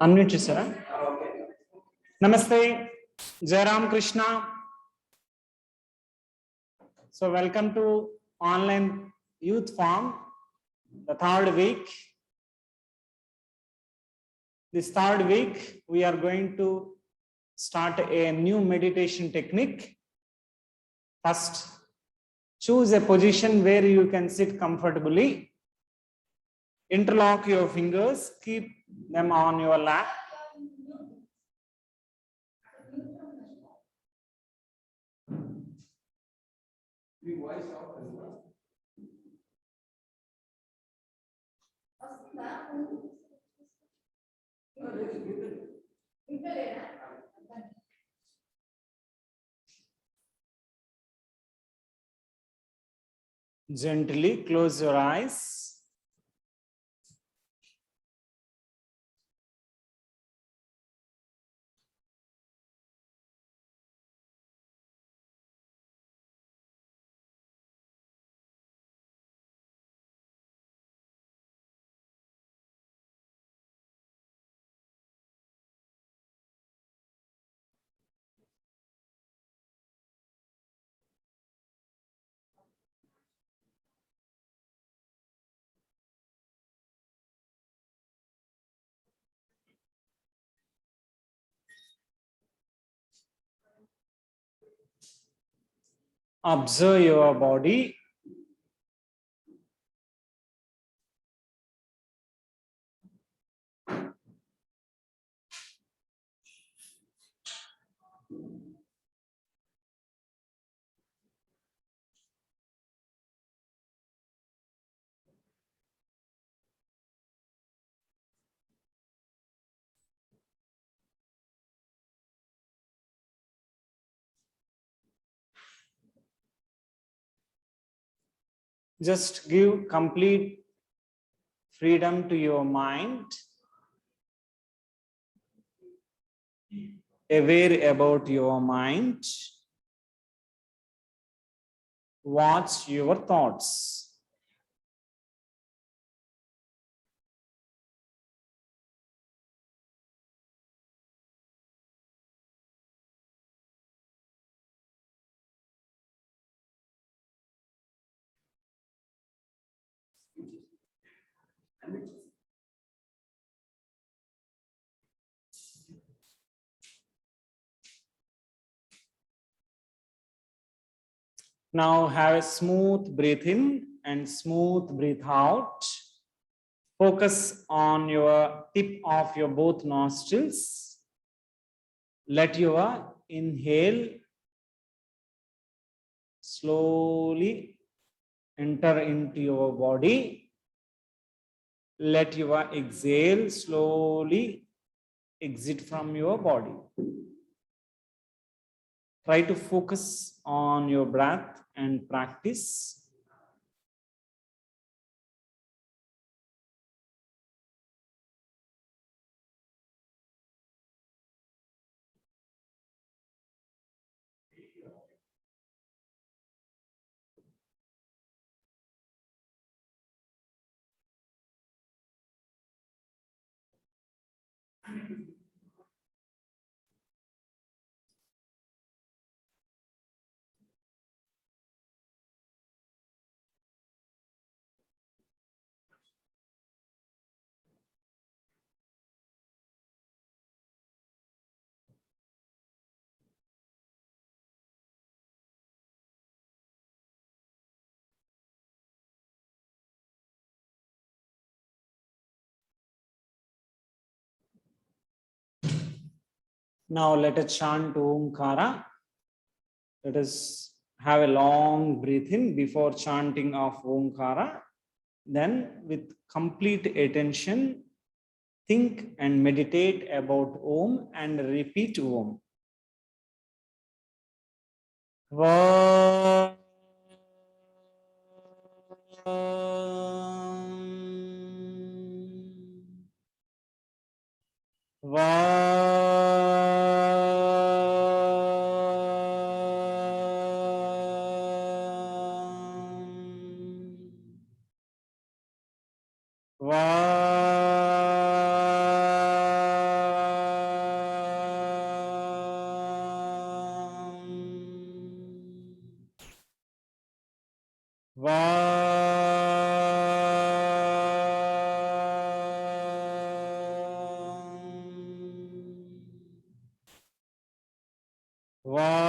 Unmute చేశారా? నమస్తే, Jairam Krishna. So welcome to online youth forum, the third week. This third week we are going to start a new meditation technique. First, choose a position where you can sit comfortably. Interlock your fingers, keep them on your lap. Gently close your eyes. Observe your body. Just give complete freedom to your mind, aware about your mind, watch your thoughts. Now have a smooth breath in and smooth breath out. Focus on your tip of your both nostrils. Let your inhale slowly enter into your body. Let your exhale slowly exit from your body. Try to focus on your breath and practice. Now let us chant Omkara. Let us have a long breath in before chanting of Omkara. Then with complete attention, think and meditate about Om and repeat Om. Va Va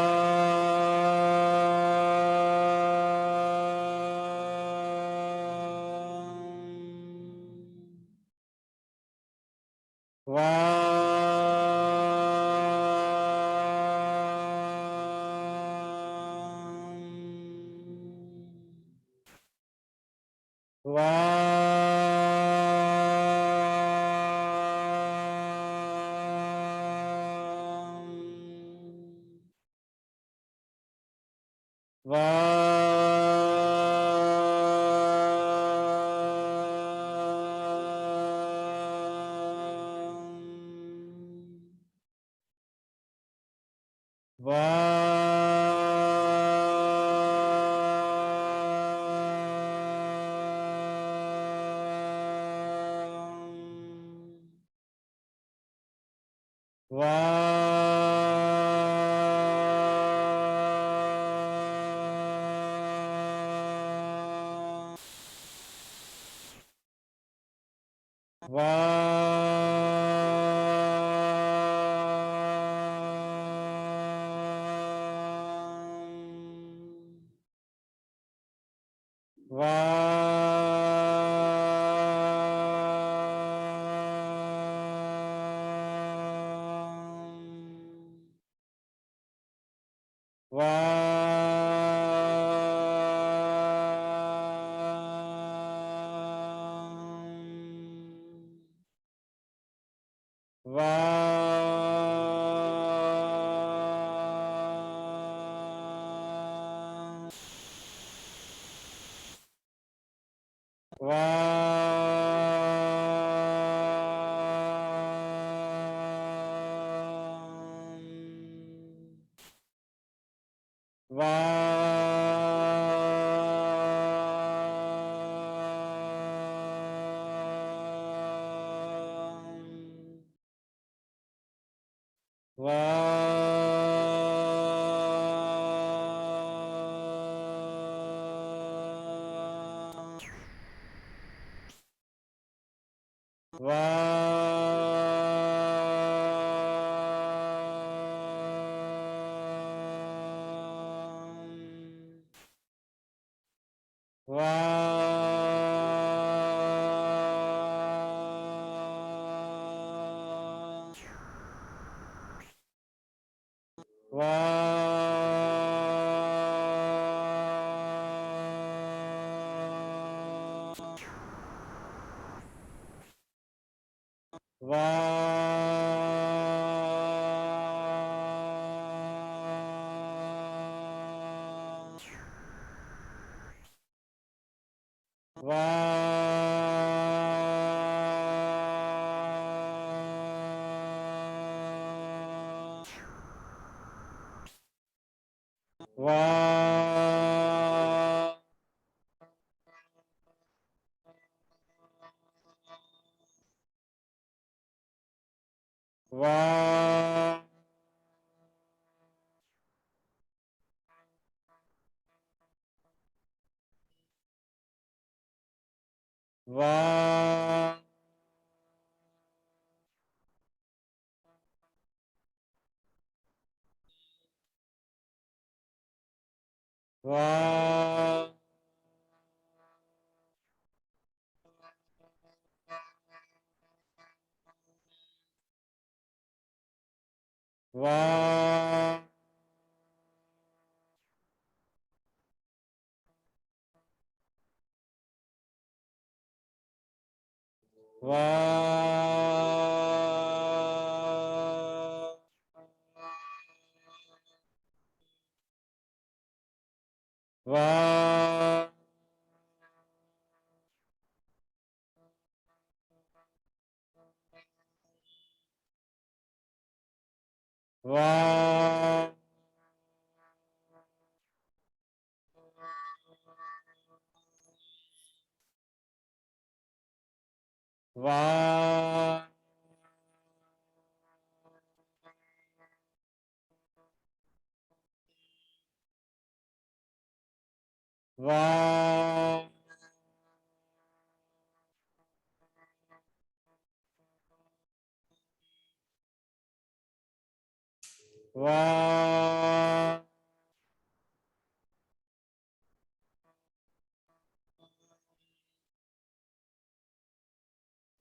va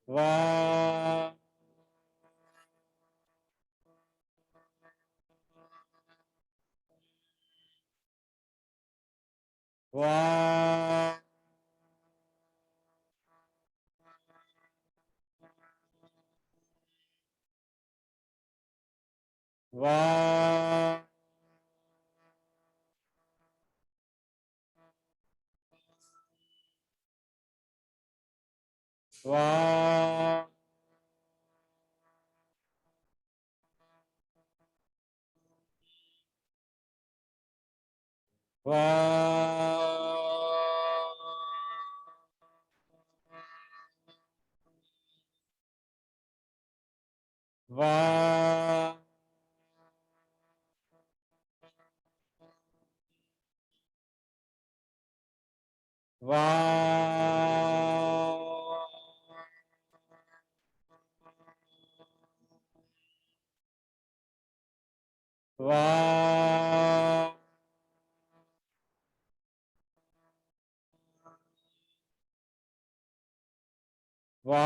va va va va va va va va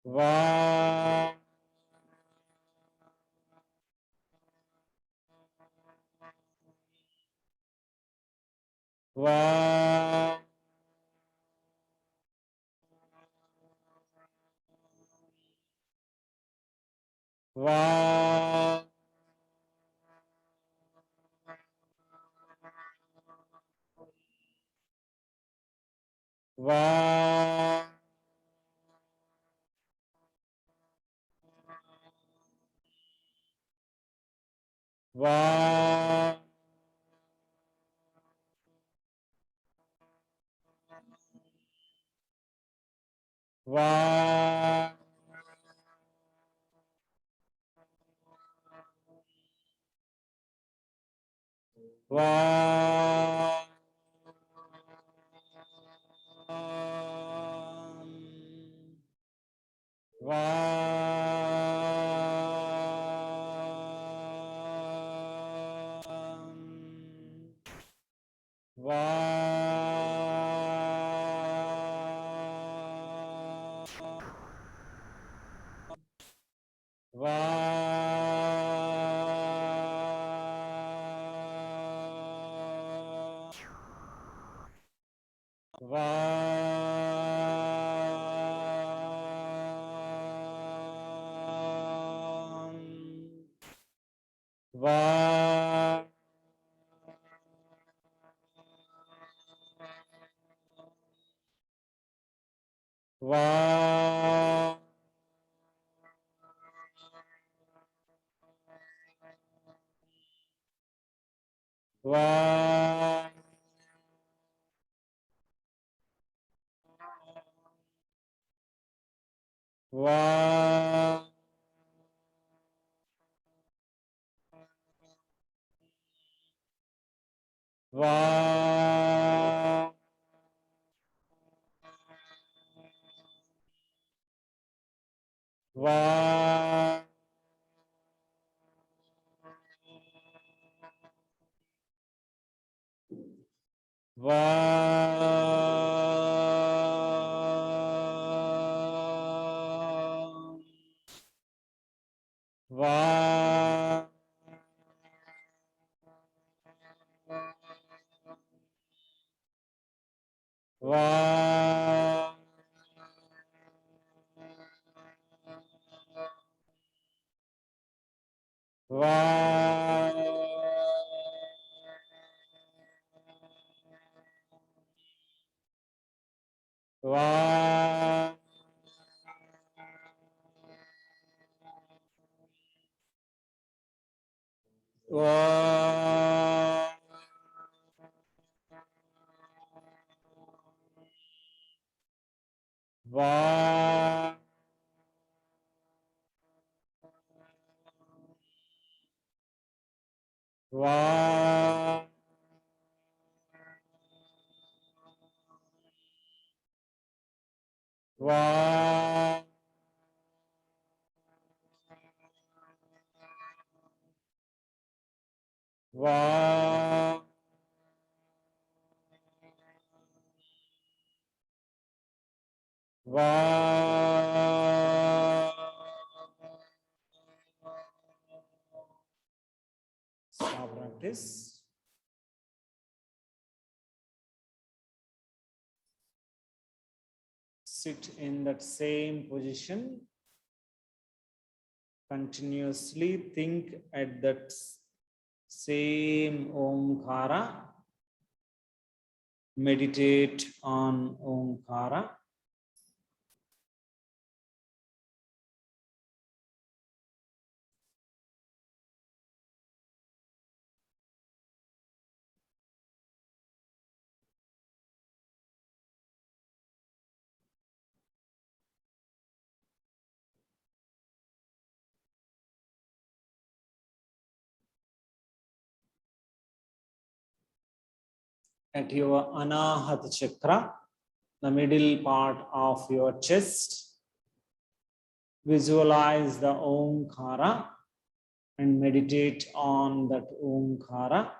va va va va va va va va va va Va. Va. Va. Va. Stop practice. Sit in that same position. Continuously think at that same Omkara. Meditate on Omkara. At your Anahata Chakra, the middle part of your chest, visualize the Omkara and meditate on that Omkara.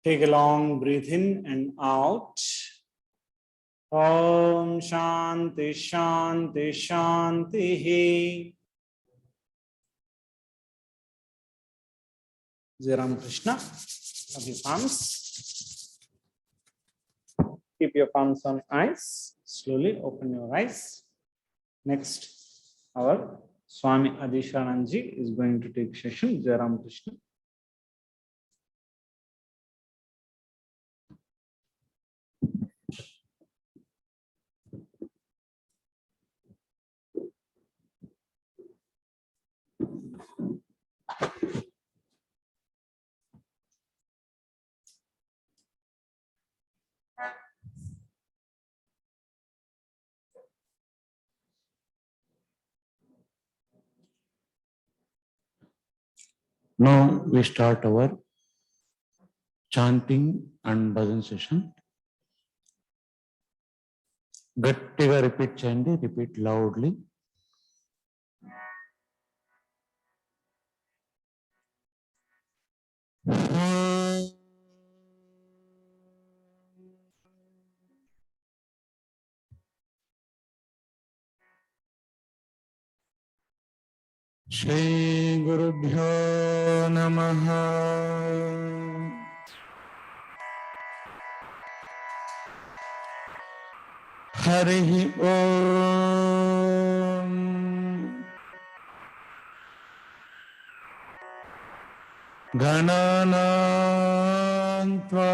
Take a long breath in and out. Om Shanti Shanti Shanti. Jai Ram Krishna. Have your palms. Keep your palms on eyes. Slowly open your eyes. Next, our Swami Adishananji is going to take session. Jai Ram Krishna. Now we start our chanting and bhajan session. గట్టిగా repeat చేయండి, repeat loudly. Shri గురుభ్యో నమః. హరి ఓం. గణానాం త్వా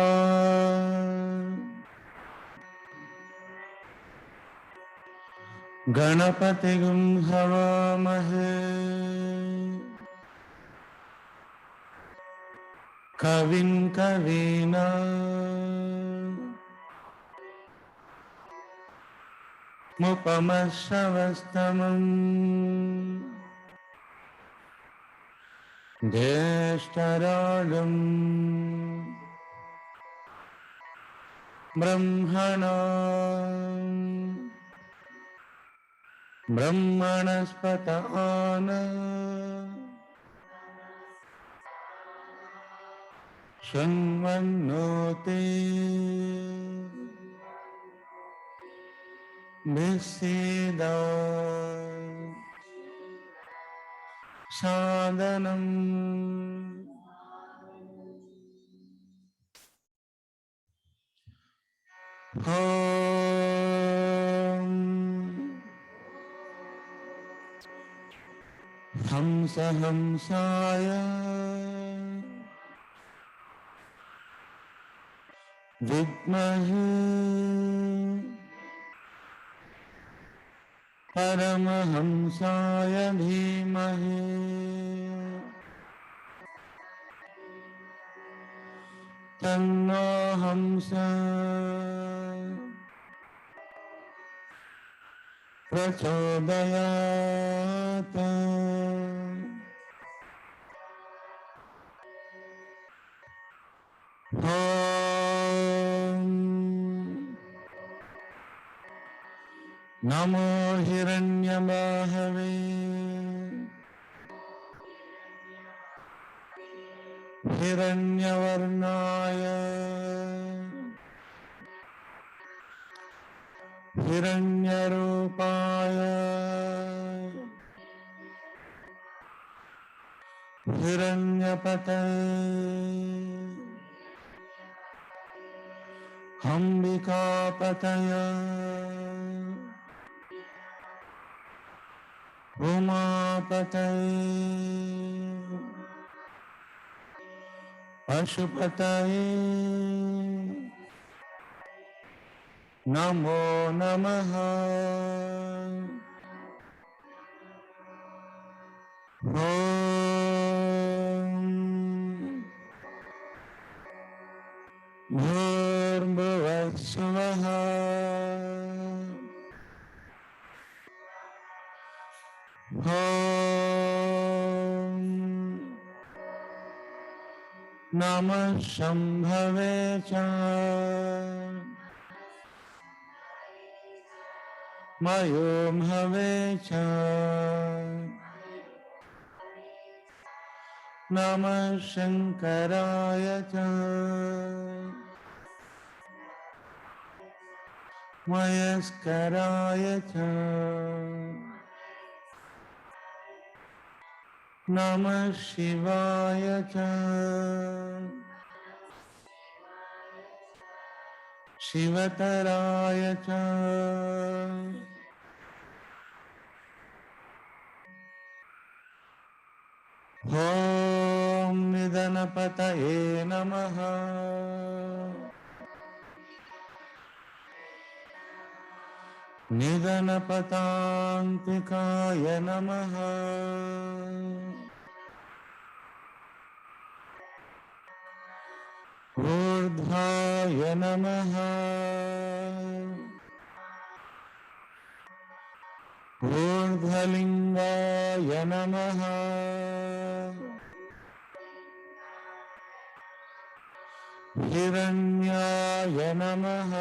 గణపతిగుం హవామహే కవిం కవీనా ముపమశ్రవస్తమం జ్యేష్ఠరాజం బ్రహ్మణస్పత ఆన శృణ్వన్నోతే నిస్సీదా సాదనం. ఓం హంస హంసాయ విద్మహే పరమహంసాయ ధీమహి తన్నో హంస ప్రచోదయాత్. ఓం నమో హిరణ్యబాహవే హిరణ్యవర్ణాయ హిరణ్యరూపాయ హిరణ్యపతయే అంబికాపతయే ఉమాపతయే పశుపతయే నమో నమః. ఓం భూర్భువస్సువః ఓం నమః శంభవే చ మయోంభవే చ నమః శంకరాయ చ మయస్కరాయ చ నమః శివాయ చ శివతరాయ చ ఓం నిధనపతయే నమః. నిధనపతాంతికాయ నమః. ఊర్ధ్వాయ నమః. ఊర్ధ్వలింగాయ నమః. हिरण्याय नमः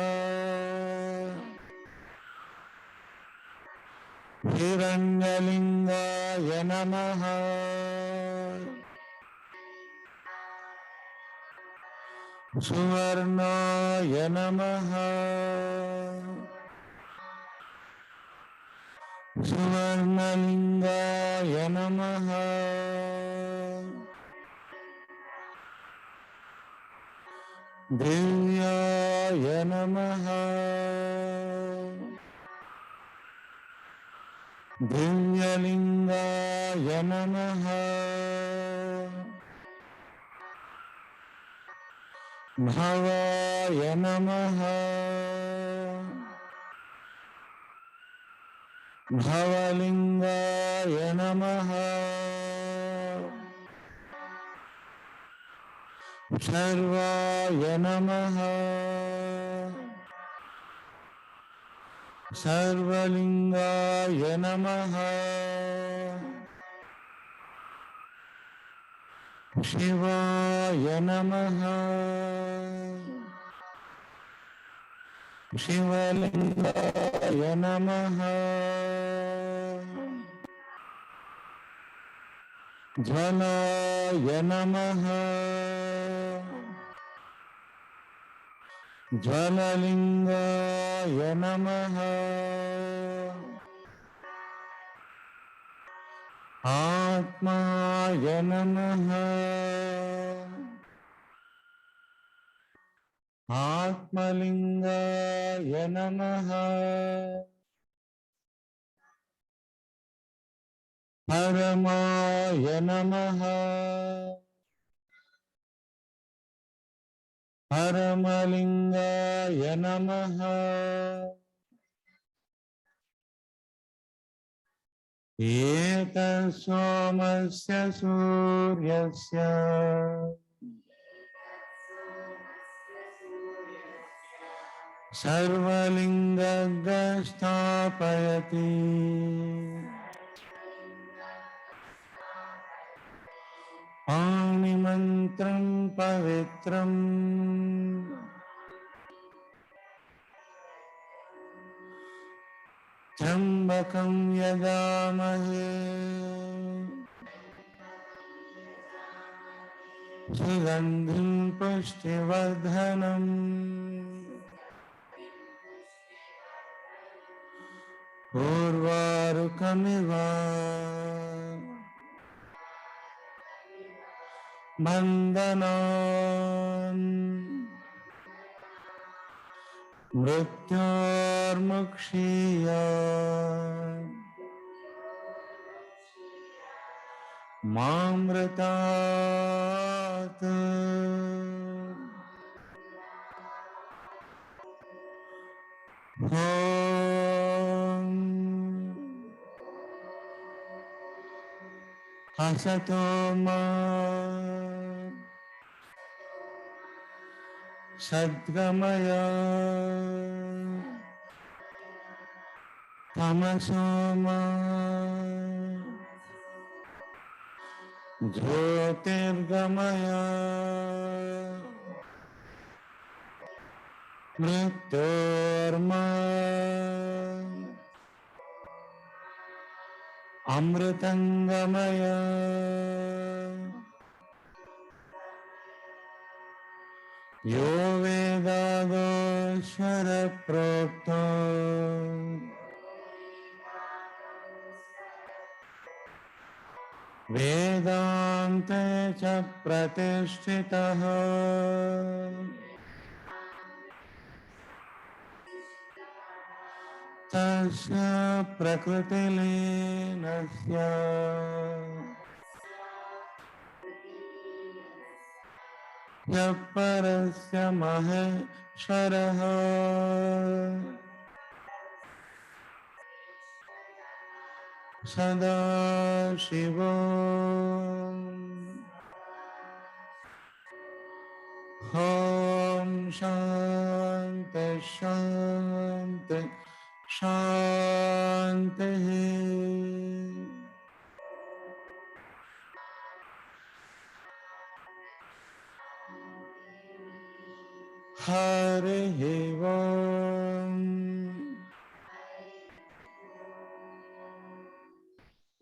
हिरण्यलिंगाय नमः सुवर्णाय नमः सुवर्णलिंगाय नमः दिव्याय नमः दिव्यलिंगाय नमः भवाय नमः भवलिंगाय नमः सर्वाय नमः सर्वलिंगाय नमः शिवाय नमः शिवलिंगाय नमः ज्वलाय नमः ज्वललिंगाय नमः आत्माय नमः आत्मलिंगाय नमः परमाय नमः परमलिंगाय नमः एतत्सोमस्य सूर्यस्य सर्वलिंगस्थापयति पाणिमन्त्रं पवित्रम् त्र्यम्बकं यजामहे सुगन्धिं पुष्टिवर्धनम् उर्वारुकमिव बन्धनान् मृत्योर्मुक्षीय मामृतात् ॐ असतो मा सद्गमय तमसो मा ज्योतिर्गमय मृत्योर्मा अमृतंगमय यो वेदागोचर प्रोक्तो वेदान्ते च प्रतिष्ठितः तस्य प्रकृतिलीनस्य यः परस्य महेश्वरः सदा शिवो ॐ शान्ति शान्ति शान्तिः Hare Om.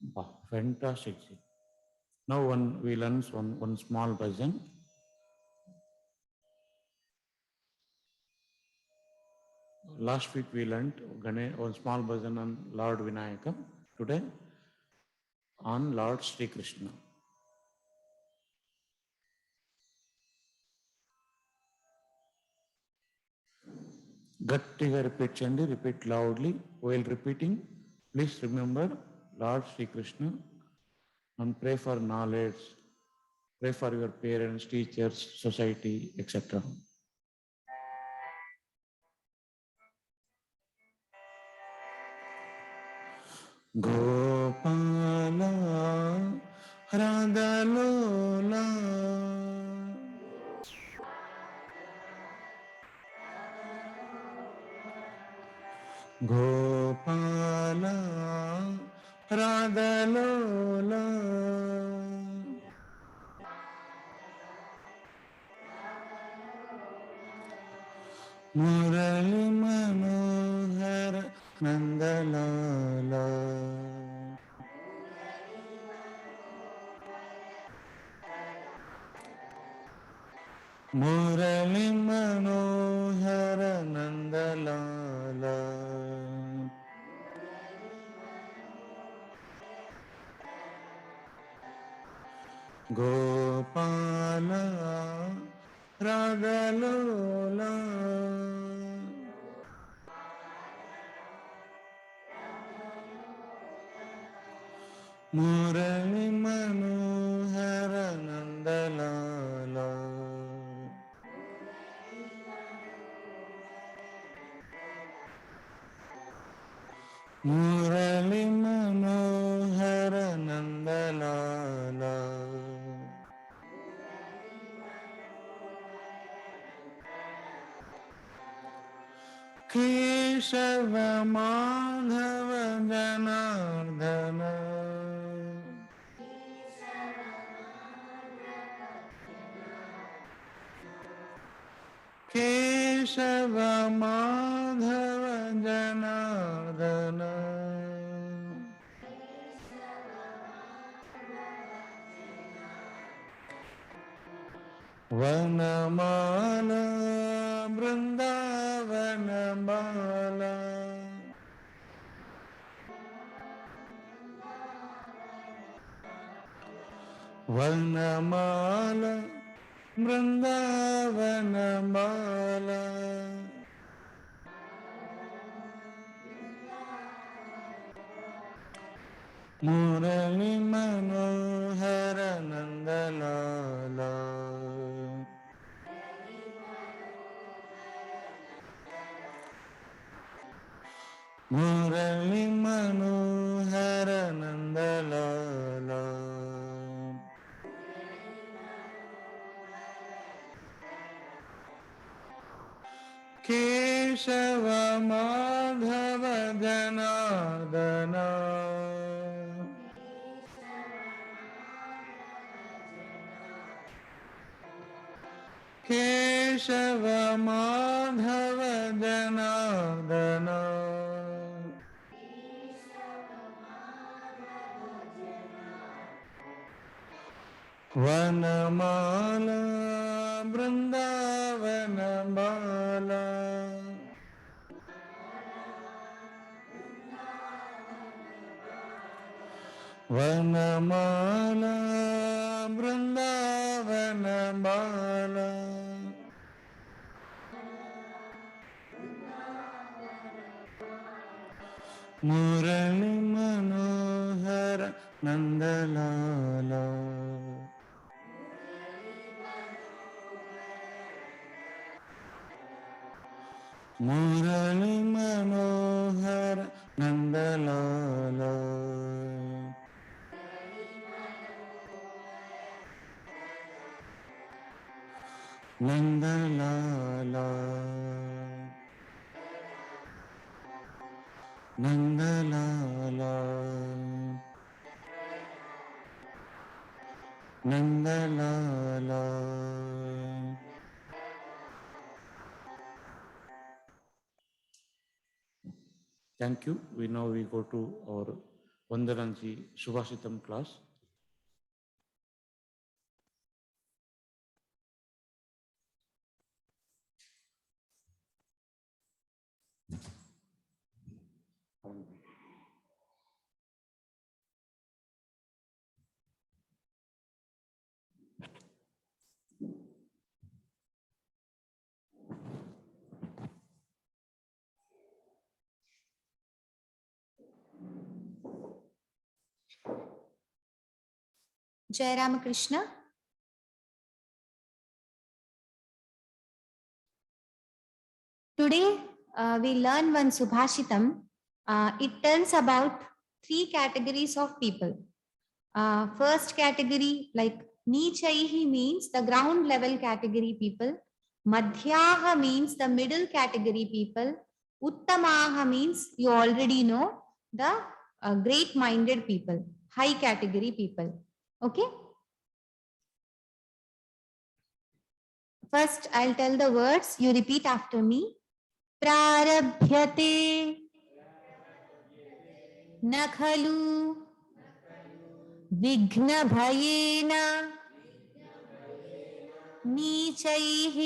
Wow, fantastic. Now we learn one small bhajan. Last week we learned one small bhajan on Lord Vinayaka. Today on Lord Sri Krishna. గట్టిగా రిపీట్ చేయండి. Repeat loudly. While repeating please remember Lord Srikrishna and pray for knowledge, pray for your parents, teachers, society etcetera. Gopala హృదలోలా గోపాల రాధలోలా మురళి మనోహర నందలాలా మురళి మనోహర నందలాలా గోపాల రాధలోలా మురళి మనోహర నందలాలా మురళి మనోహర నందలాలా కేశవ మాధవ జనార్దన కేశవ మాధవ జనార్దన వనమాల బృందావన బాల వనమాల బృందావన బాల మురళి మనోహర నందలాలా మురళి మనోహర నందలాలా కేశవ మాధవ జనార్దన కేశవ మాధవ జనార్దన వనమాల బృందావన బాల వనమాల బృందావన బాల Murali Manohara Nandalala Murali Manohara Nandalala Nandalala Nandalala Nandalala Thank you. We go to our Vandananji Subhashitam class. Jai Ramakrishna. Today we learn one Subhashitam. It tells about 3 categories of people. First category, like Nichaihi, means the ground level category people. Madhyaha means the middle category people. Uttamaha means you already know the great minded people, high category people. Okay. First, I'll tell the words. You repeat after me. Prarabhyate na khalu vighna bhayena नीचैः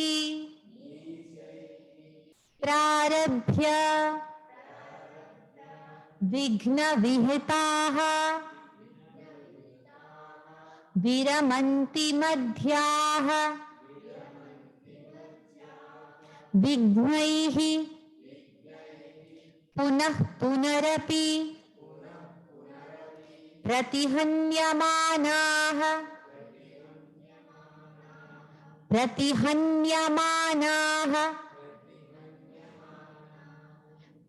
प्रारभ्य विघ्नविहिताः विरमन्ति मध्याः विघ्नैः पुनः पुनरपि प्रतिहन्यमानाः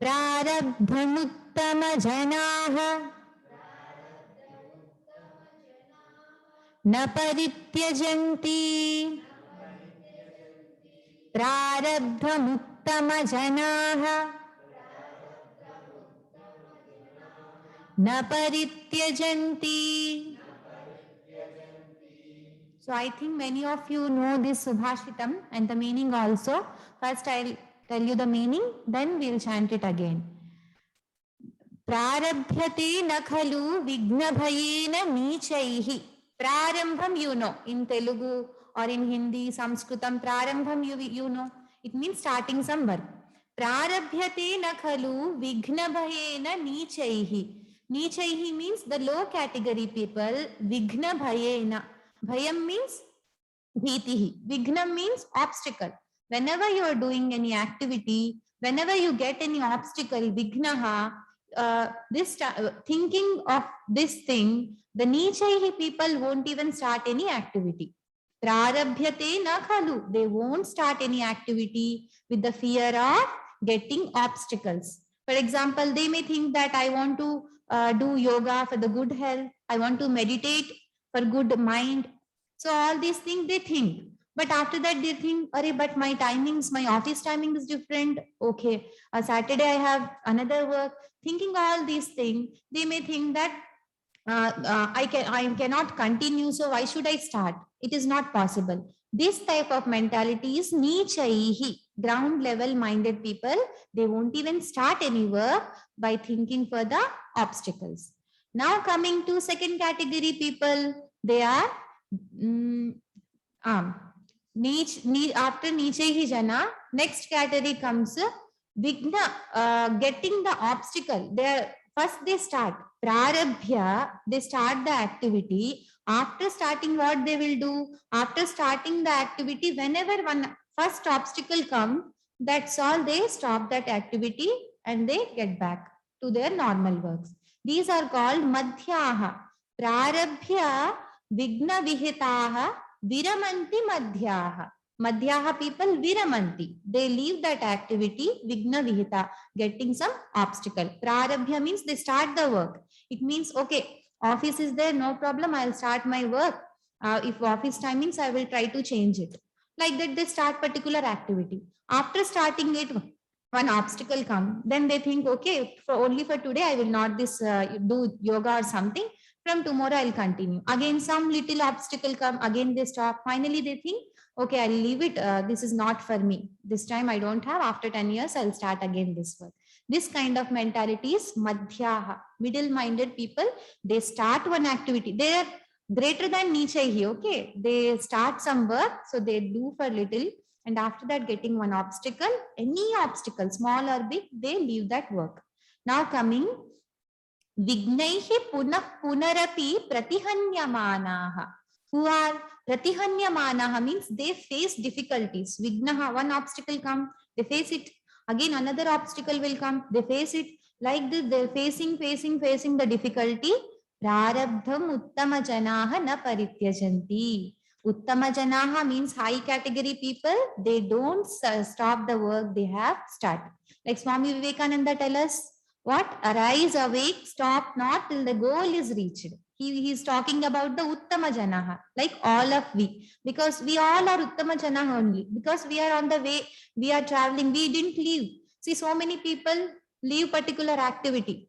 प्रारब्धमुत्तमजनाः न परित्यजन्ति प्रारब्धमुत्तमजनाः न परित्यजन्ति. So I think many of you know this Subhashitam and the meaning also. First I'll tell you the meaning, then we'll chant it again. Prarabhyate na khalu vignabhayena nichaihi. Prarambham you know. In Telugu or in Hindi, Sanskritam, Prarambham you know. It means starting some work. Prarabhyate na khalu vignabhayena nichaihi. Nichaihi means the low category people. Vignabhayena. Bhayam means bhitihi. Vignam means obstacle. Whenever you are doing any activity, whenever you get any obstacle, vignaha, thinking of this thing, the nichaihi people won't even start any activity. Prarabhyate na khalu. They won't start any activity with the fear of getting obstacles. For example, they may think that I want to do yoga for the good health. I want to meditate for good mind. So all these things they think. But after that they think, but my timings, my office timing is different. Okay, Saturday I have another work. Thinking all these things, they may think that I cannot continue. So why should I start? It is not possible. This type of mentality is nichaihi, ground level minded people. They won't even start any work by thinking for the obstacles. Now coming to second category people, they are after nichaihi jana, next category comes vigna, getting the obstacle. First they start prarabhya, they start the activity. After starting, what they will do? After starting the activity, whenever one first obstacle comes, that's all, they stop that activity and they get back to their normal works. These are called madhyaha. Prarabhya vigna vihitaha viramanti madhyaha. Madhyaha people viramanti. They leave that activity, vigna vihita, getting some obstacle. Prarabhya means they start the work. It means, okay, office is there, no problem, I'll start my work. If office timings, I will try to change it. Like that, they start particular activity. After starting it, one obstacle come, then they think, okay, only for today, I will not do yoga or something. From tomorrow, I'll continue. Again, some little obstacle come, again they stop. Finally, they think, okay, I'll leave it. This is not for me. This time I don't have. After 10 years, I'll start again this work. This kind of mentality is madhyaha, middle-minded people. They start one activity. They are greater than Nichaihi, okay? They start some work, so they do for little. And after that, getting one obstacle, any obstacle, small or big, they leave that work. Now coming, Vignaihi punah punarapi pratihanyamanaha. Who are pratihanyamanaha means they face difficulties. Vignaha, one obstacle come, they face it. Again, another obstacle will come, they face it. Like this, they're facing the difficulty. Prarabdham uttama janaha na parityajanti. Uttama janaha means high category people. They don't stop the work they have started. Like Swami Vivekananda tell us, what? Arise, awake, stop not till the goal is reached. He is talking about the Uttama Janaha, like all of we. Because we all are Uttama Janaha only. Because we are on the way, we are traveling, we didn't leave. See, so many people leave particular activity.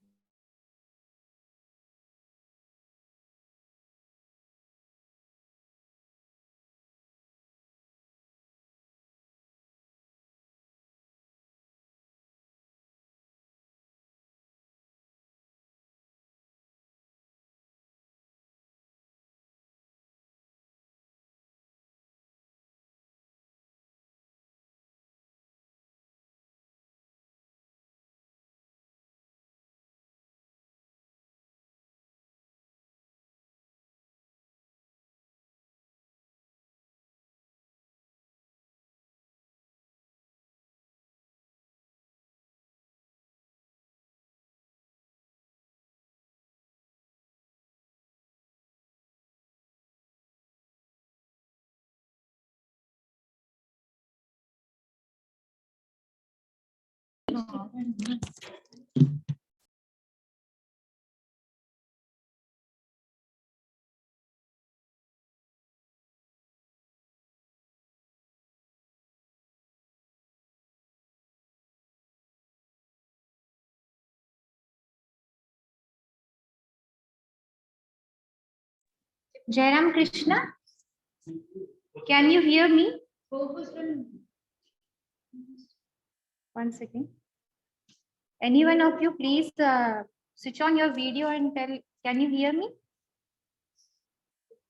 Jairam Krishna, can you hear me? One second. Any one of you, please switch on your video and tell, can you hear me?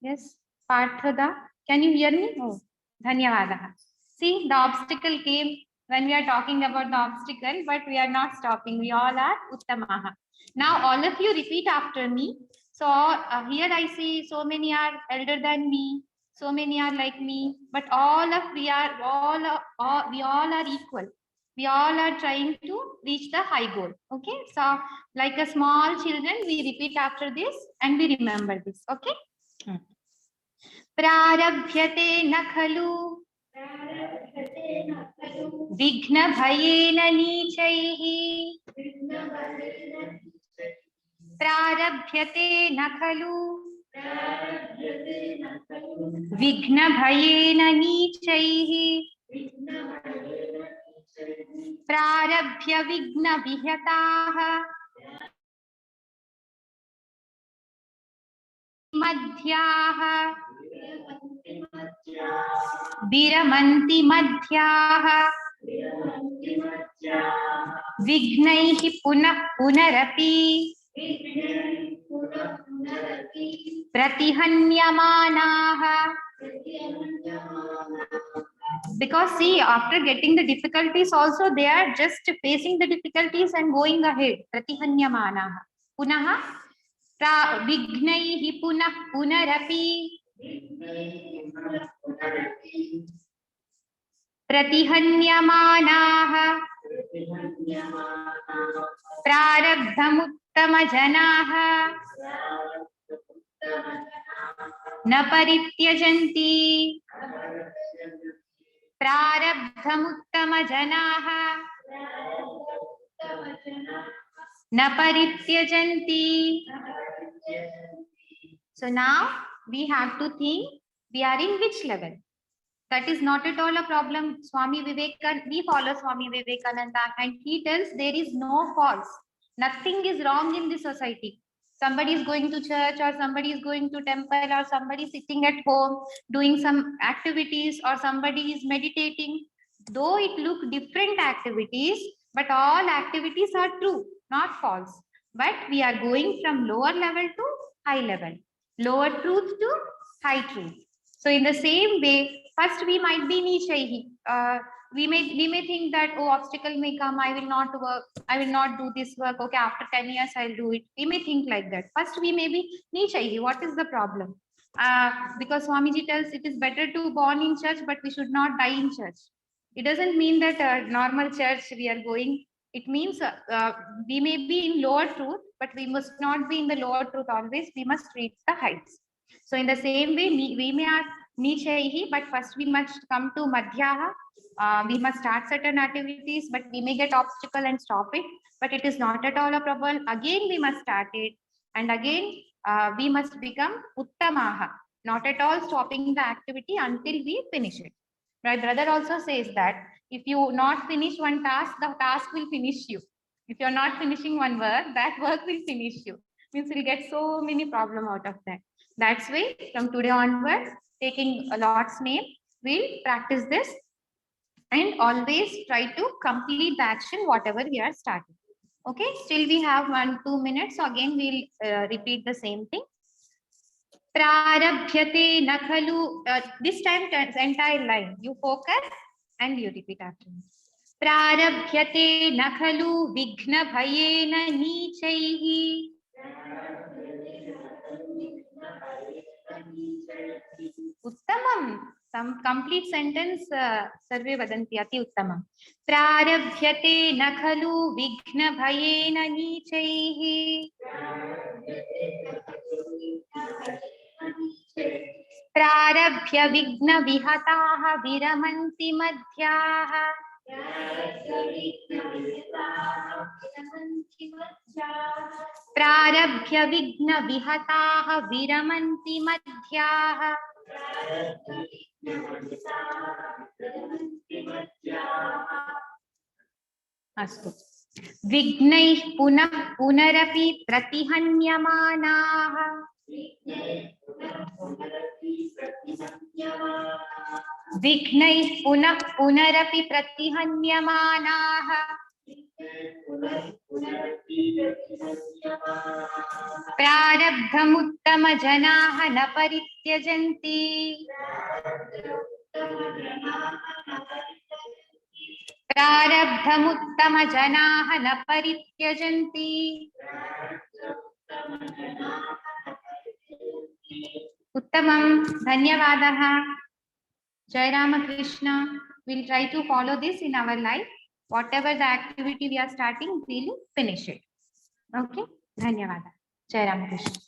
Yes, Parthada, can you hear me? Oh, Dhanyavadaha. See, the obstacle came when we are talking about the obstacle, but we are not stopping. We all are Uttamaha. Now, all of you repeat after me. So, here I see so many are elder than me, so many are like me, but we all are equal. We all are trying to reach the high goal. Okay, so like a small children, we repeat after this and we remember this. Okay. प्रारभ्यते न खलु विघ्न भयेन नीचैः प्रारभ्यते न खलु विघ्न भयेन नीचैः प्रारभ्य विघ्न विहताः मध्याः विरमन्ति मध्याः विघ्नैः पुनः पुनरपि प्रतिहन्यमानाः. Because see, after getting the difficulties also, they are just facing the difficulties and going ahead. Pratihanyamanaha. Punaha vignaihi punah punarapi pratihanyamanaha prarabdhamuttama-janaha na parityajanti prarabdhamuttama-janaha na parityajanti. So now we have to think we are in which level. That is not at all a problem. Swami Vivekananda, we follow Swami Vivekananda and he tells there is no false. Nothing is wrong in this society. Somebody is going to church, or somebody is going to temple, or somebody is sitting at home doing some activities, or somebody is meditating. Though it look different activities, but all activities are true, not false. But we are going from lower level to high level, lower truth to high truth. So in the same way, first we might be nichaihi. We may think that, oh, obstacle may come, I will not work, I will not do this work. Okay, after 10 years I'll do it. We may think like that. First we may be nichaihi. What is the problem? Because Swamiji tells it is better to born in church, but we should not die in church. It doesn't mean that normal church we are going. It means we may be in lower truth, but we must not be in the lower truth always. We must reach the heights. So in the same way, we may are nichaihi, but first we must come to madhyaha. We must start certain activities, but we may get obstacle and stop it. But it is not at all a problem. Again, we must start it. And again, we must become uttamaha. Not at all stopping the activity until we finish it. My brother also says that if you not finish one task, the task will finish you. If you're not finishing one work, that work will finish you. Means you'll get so many problem out of that. That's why from today onwards, taking a Lord's name, we'll practice this and always try to complete the action, whatever we are starting. Okay, still we have 1-2 minutes. So again, we'll repeat the same thing. Prarabhyate na khalu. This time, entire line. You focus and you repeat after me. Prarabhyate na khalu vighna bhayena nichaihi. Uttamam. Some complete sentence sarve vadanti ati uttamam. Prarabhyate na khalu vighna bhayena nichaihi. प्रारभ्य विघ्न विहताः विरमन्ति मध्याः. प्रारभ्य विघ्न विहताः विरमन्ति मध्याः. अस्तु. विघ्नैः पुनः पुनरपि प्रतिहन्यमानाः. विघ्नैः पुनः पुनरपि प्रतिहन्यमानाः. प्रारब्धमुत्तमजनाः न परित्यजन्ति. प्रारब्धमुत्तमजनाः न परित्यजन्ति. उत्तमं. धन्यवादः. Jai Ramakrishna. We'll try to follow this in our life. Whatever the activity we are starting, we'll finish it. Okay. Dhanyavada. Jai Ramakrishna.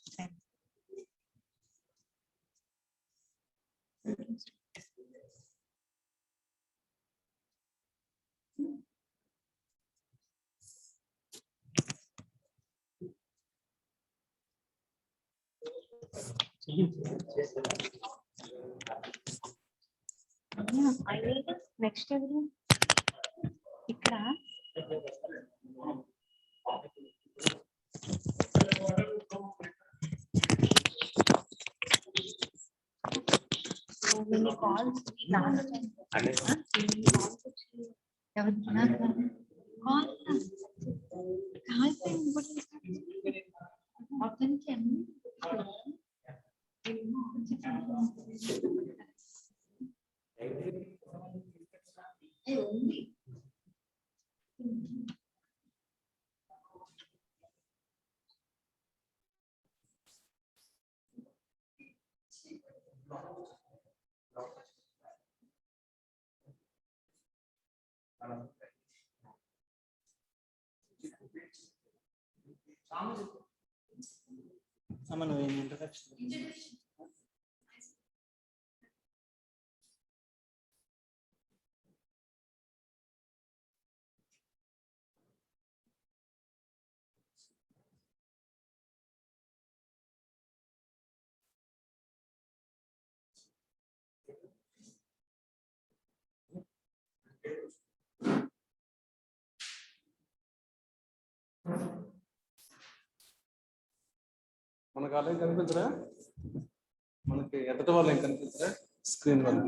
I will next everyone. Ikra. So many calls last time. introduction. మనకు వాళ్ళేం కనిపించరా? మనకి ఎదటి వాళ్ళు ఏం కనిపించరా screen వల్ల?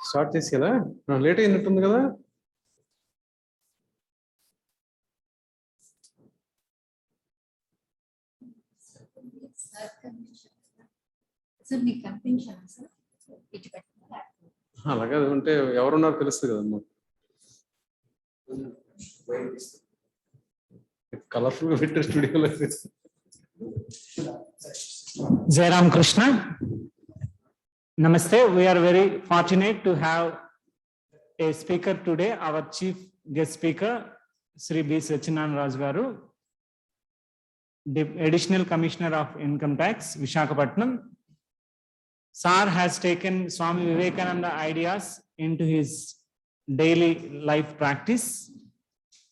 Start చేసి కదా late అయినట్టుంది కదా. అలాగే ఉంటే ఎవరున్నారు తెలుస్తుంది కదమ్మా. కలర్ఫుల్ పెట్టే స్టూడియోలో. Jairam Krishna. Namaste. We are very fortunate to have a speaker today, our chief guest speaker, Sri B. Sachinan Raj Garu, the Additional Commissioner of Income Tax, Visakhapatnam. Sir has taken Swami Vivekananda ideas into his daily life practice.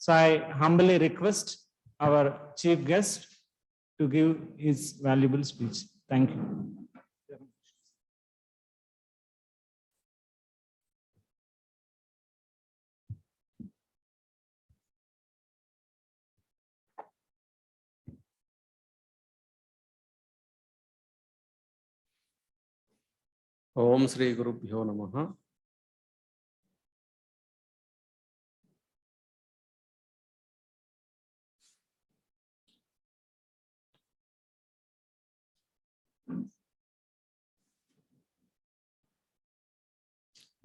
So I humbly request our chief guest to give his valuable speech. Thank you. ఓం శ్రీ గురుభ్యో నమః.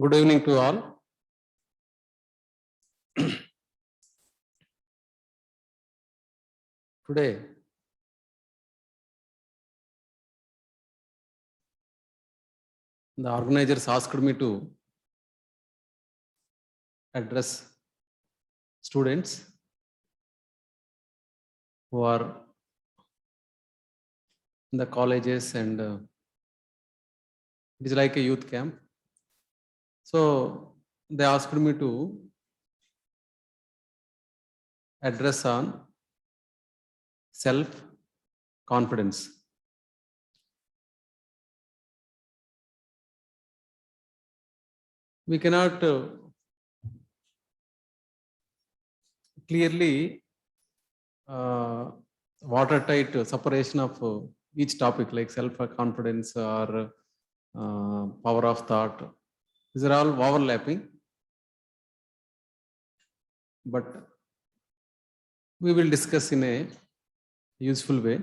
Good evening to all. Today, the organizers asked me to address students who are in the colleges, and it is like a youth camp. So they asked me to address on self-confidence. We cannot clearly watertight separation of each topic like self-confidence or power of thought. These are all overlapping, but we will discuss in a useful way.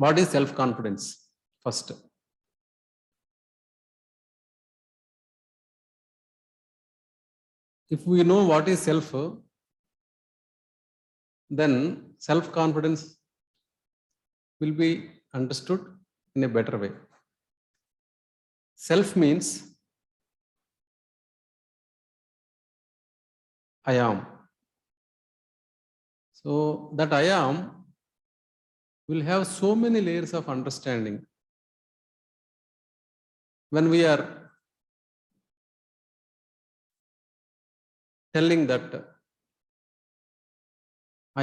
What is self-confidence? First, if we know what is self, then self-confidence will be understood in a better way. Self means I am. So that I am will have so many layers of understanding. When we are telling that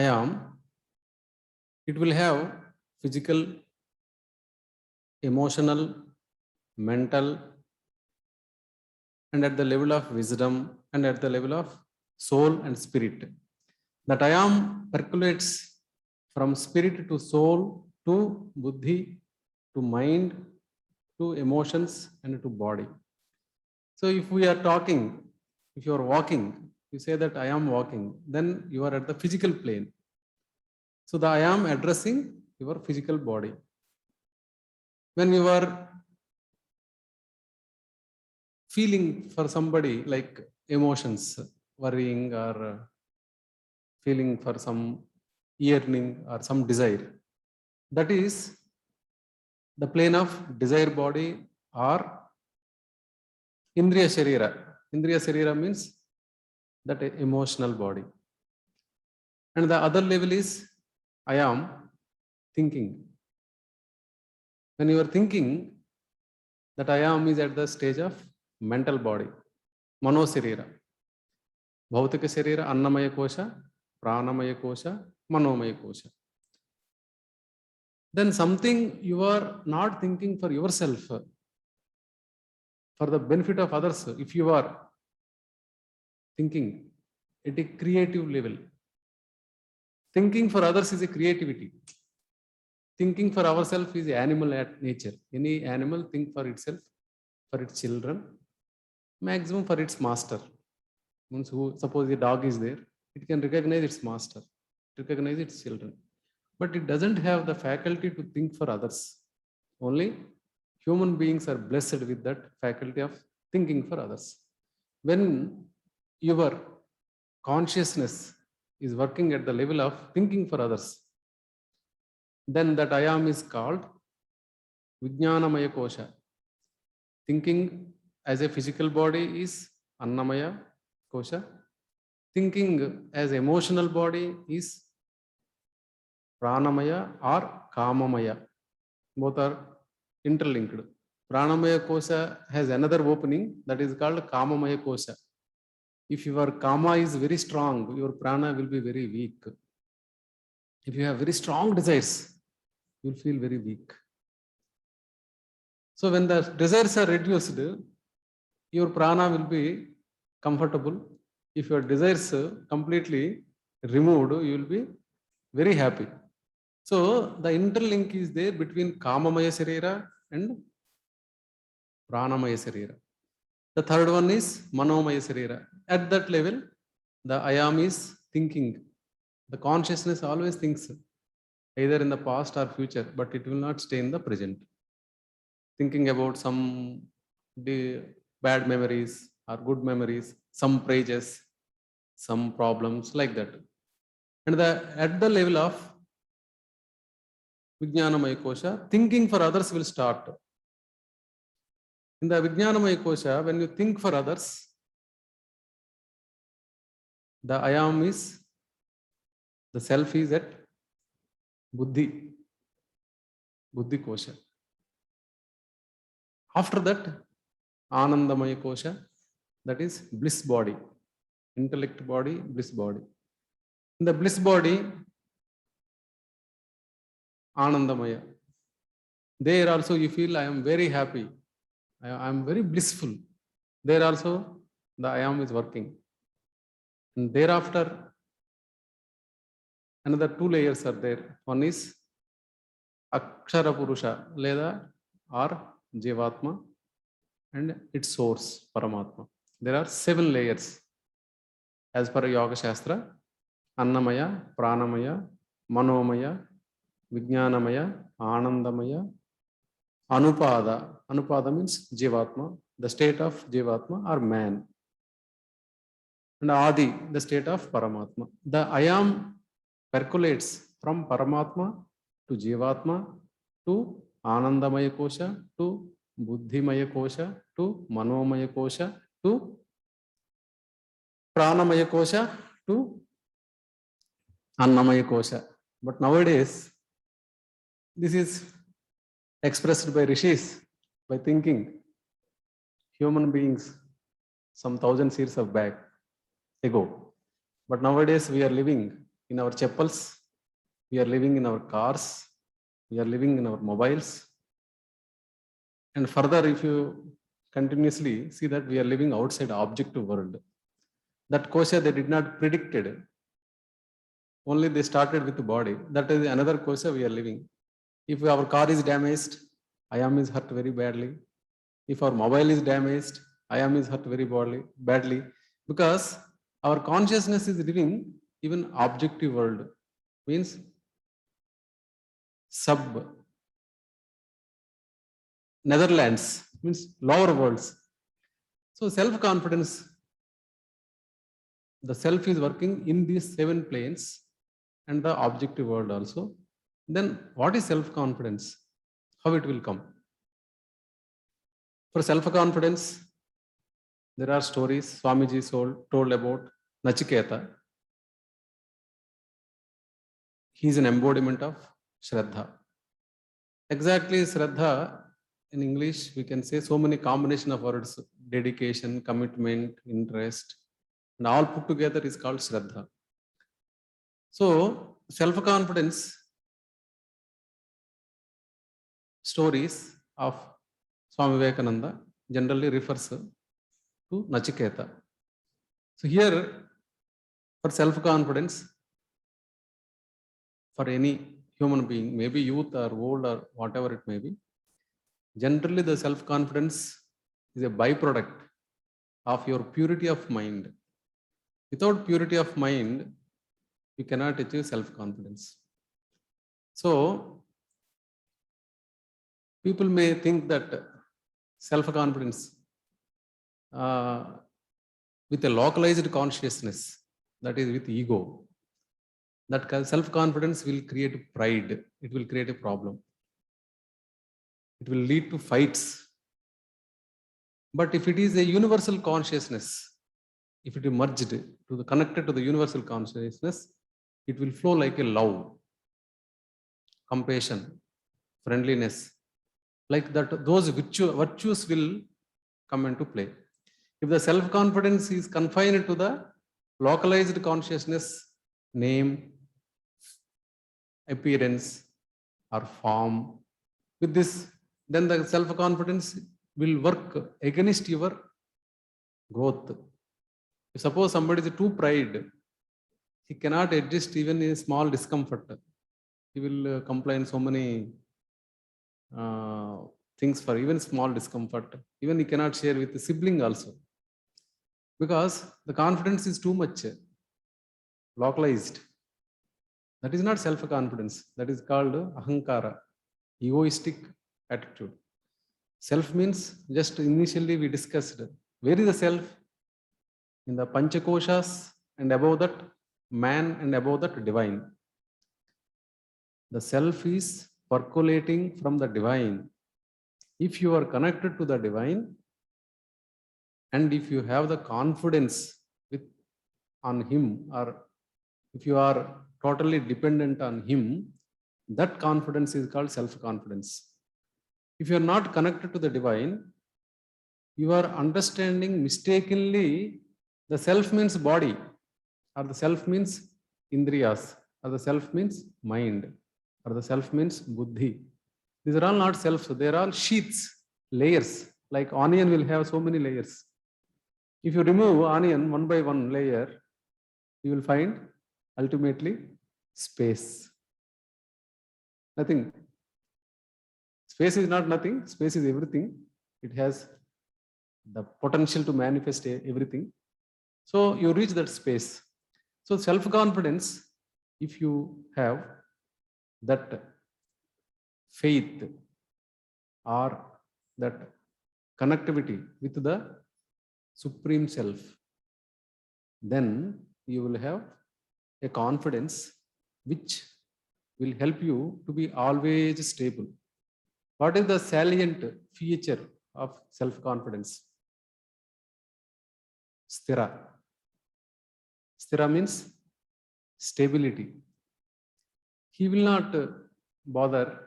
I am, it will have physical, emotional, mental, and at the level of wisdom, and at the level of soul and spirit. That I am percolates from spirit to soul to buddhi to mind to emotions and to body. So if we are talking, if you are walking, you say that I am walking, then you are at the physical plane. So the I am addressing your physical body. When you are feeling for somebody like emotions, worrying or feeling for some yearning or some desire, that is the plane of desire body or Indriya Sharira. Indriya Sharira means that emotional body. And the other level is I am thinking. When you are thinking, that I am is at the stage of mental body, Mano Sharira. Bhautika Sharira, Annamaya Kosha, Pranamaya Kosha, Manomaya Kosha. Then something you are not thinking for yourself, for the benefit of others. If you are thinking at a creative level. Thinking for others is a creativity. Thinking for ourselves is animal at nature. Any animal think for itself, for its children, maximum for its master. Means who, suppose a dog is there, it can recognize its master, recognize its children, but it doesn't have the faculty to think for others. Only human beings are blessed with that faculty of thinking for others. When your consciousness is working at the level of thinking for others, then that I am is called Vijnanamaya Kosha. Thinking as a physical body is Annamaya Kosha. Thinking as emotional body is Pranamaya or Kamamaya. Both are interlinked. Pranamaya Kosha has another opening that is called Kamamaya Kosha. If your Kama is very strong, your Prana will be very weak. If you have very strong desires, you will feel very weak. So when the desires are reduced, your Prana will be comfortable. If your desires completely removed, you will be very happy. So the interlink is there between Kamamaya Sarira and Pranamaya Sarira. The third one is Manomaya Sarira. At that level, the I am is thinking. The consciousness always thinks, either in the past or future, but it will not stay in the present. Thinking about some bad memories or good memories, some praises, some problems, like that. And at the level of Vijnanamaya Kosha, thinking for others will start. In the Vijnanamaya Kosha, when you think for others, the I am is, the self is at Buddhi Kosha. After that, Anandamaya Kosha, that is bliss body, intellect body, bliss body. In the bliss body, Anandamaya. There also you feel I am very happy. I am very blissful. There also the I am is working. And thereafter, another two layers are there. One is Akshara Purusha, Leda or Jivatma, and its source, Paramatma. There are 7 layers as per Yoga Shastra: Annamaya, Pranamaya, Manomaya, Vijnanamaya, Anandamaya, Anupada. Anupada means Jivatma, the state of Jivatma or man. And Adi, the state of Paramatma. The I am percolates from Paramatma to Jivatma to Anandamaya Kosha to Buddhimaya Kosha to Manomaya Kosha to Pranamaya Kosha to Annamaya Kosha. But nowadays, this is expressed by rishis, by thinking. Human beings, some 1,000 years of back ago. But nowadays we are living in our chappals, we are living in our cars, we are living in our mobiles. And further, if you continuously see that we are living outside objective world. That kosha they did not predicted. Only they started with the body. That is another kosha we are living. If our car is damaged, I am is hurt very badly. If our mobile is damaged, I am is hurt very badly. Because our consciousness is living even objective world. Means Netherlands, means lower worlds. So self-confidence, the self is working in these 7 planes and the objective world also. Then what is self-confidence? How it will come? For self-confidence, there are stories Swamiji told about Nachiketa. He is an embodiment of Shraddha. Exactly, Shraddha, in English, we can say so many combination of words: dedication, commitment, interest, and all put together is called Shraddha. So, self-confidence stories of Swami Vivekananda generally refers to Nachiketa. So here, For self-confidence, for any human being, maybe youth or old or whatever it may be, generally the self-confidence is a byproduct of your purity of mind. Without purity of mind, you cannot achieve self-confidence. So, people may think that self-confidence with a localized consciousness, that is with ego, that self-confidence will create pride, it will create a problem. It will lead to fights. But if it is a universal consciousness, if it is merged to the connected to the universal consciousness, it will flow like a love, compassion, friendliness, like that. Those virtues will come into play. If the self-confidence is confined to the localized consciousness, name, appearance, or form, with this, then the self-confidence will work against your growth. If suppose somebody is too pride, he cannot adjust even in small discomfort. He will complain so many things for even small discomfort. Even he cannot share with the sibling also, because the confidence is too much localized. That is not self-confidence. That is called ahankara, egoistic attitude. Self means, just initially we discussed, where is the self? In the Panchakoshas, and above that man, and above that divine. The self is percolating from the divine. If you are connected to the divine, and if you have the confidence on him, or if you are totally dependent on him, that confidence is called self-confidence. If you are not connected to the divine, you are understanding mistakenly the self means body, or the self means indriyas, or the self means mind, or the self means buddhi. These are all not self. They are all sheaths, layers. Like onion will have so many layers. If you remove onion one by one layer, you will find ultimately space. Nothing. Space is not nothing. Space is everything. It has the potential to manifest everything. So you reach that space. So self-confidence, if you have that faith or that connectivity with the Supreme Self, then you will have a confidence which will help you to be always stable. What is the salient feature of self-confidence? Sthira. Sthira means stability. He will not bother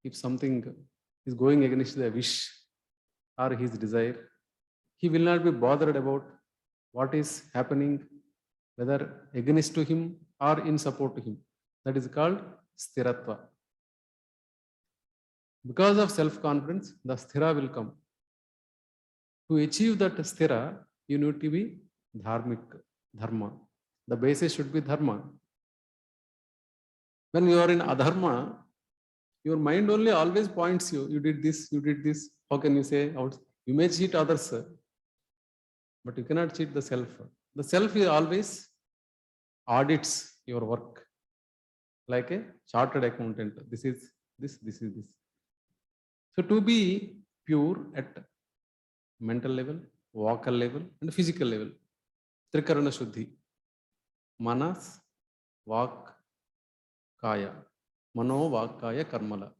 if something is going against the wish or his desire. He will not be bothered about what is happening, whether against to him or in support to him. That is called sthiratva. Because of self-confidence, the sthira will come. To achieve that sthira, you need to be dharmic, dharma. The basis should be dharma. When you are in adharma, your mind only always points you. You did this, you did this. How can you say out? You may cheat others, but you cannot cheat the self. The self is always audits your work like a chartered accountant. This is this, this is this. So to be pure at mental level, vocal level, and physical level, Trikarana Shuddhi, Manas, Vak, Kaya, Mano, Vak, Kaya, Karmala.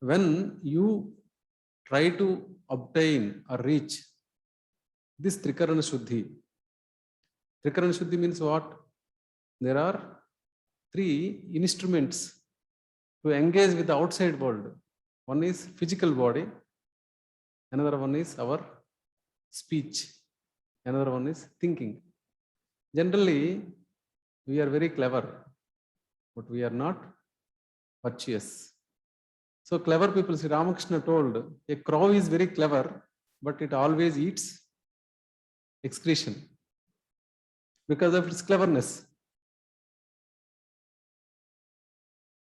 When you try to obtain or reach this Trikarana Shuddhi means what? There are 3 instruments to engage with the outside world. One is physical body, another one is our speech, another one is thinking. Generally, we are very clever, but we are not virtuous. So clever people, Sri Ramakrishna told, a crow is very clever, but it always eats excretion. because of its cleverness.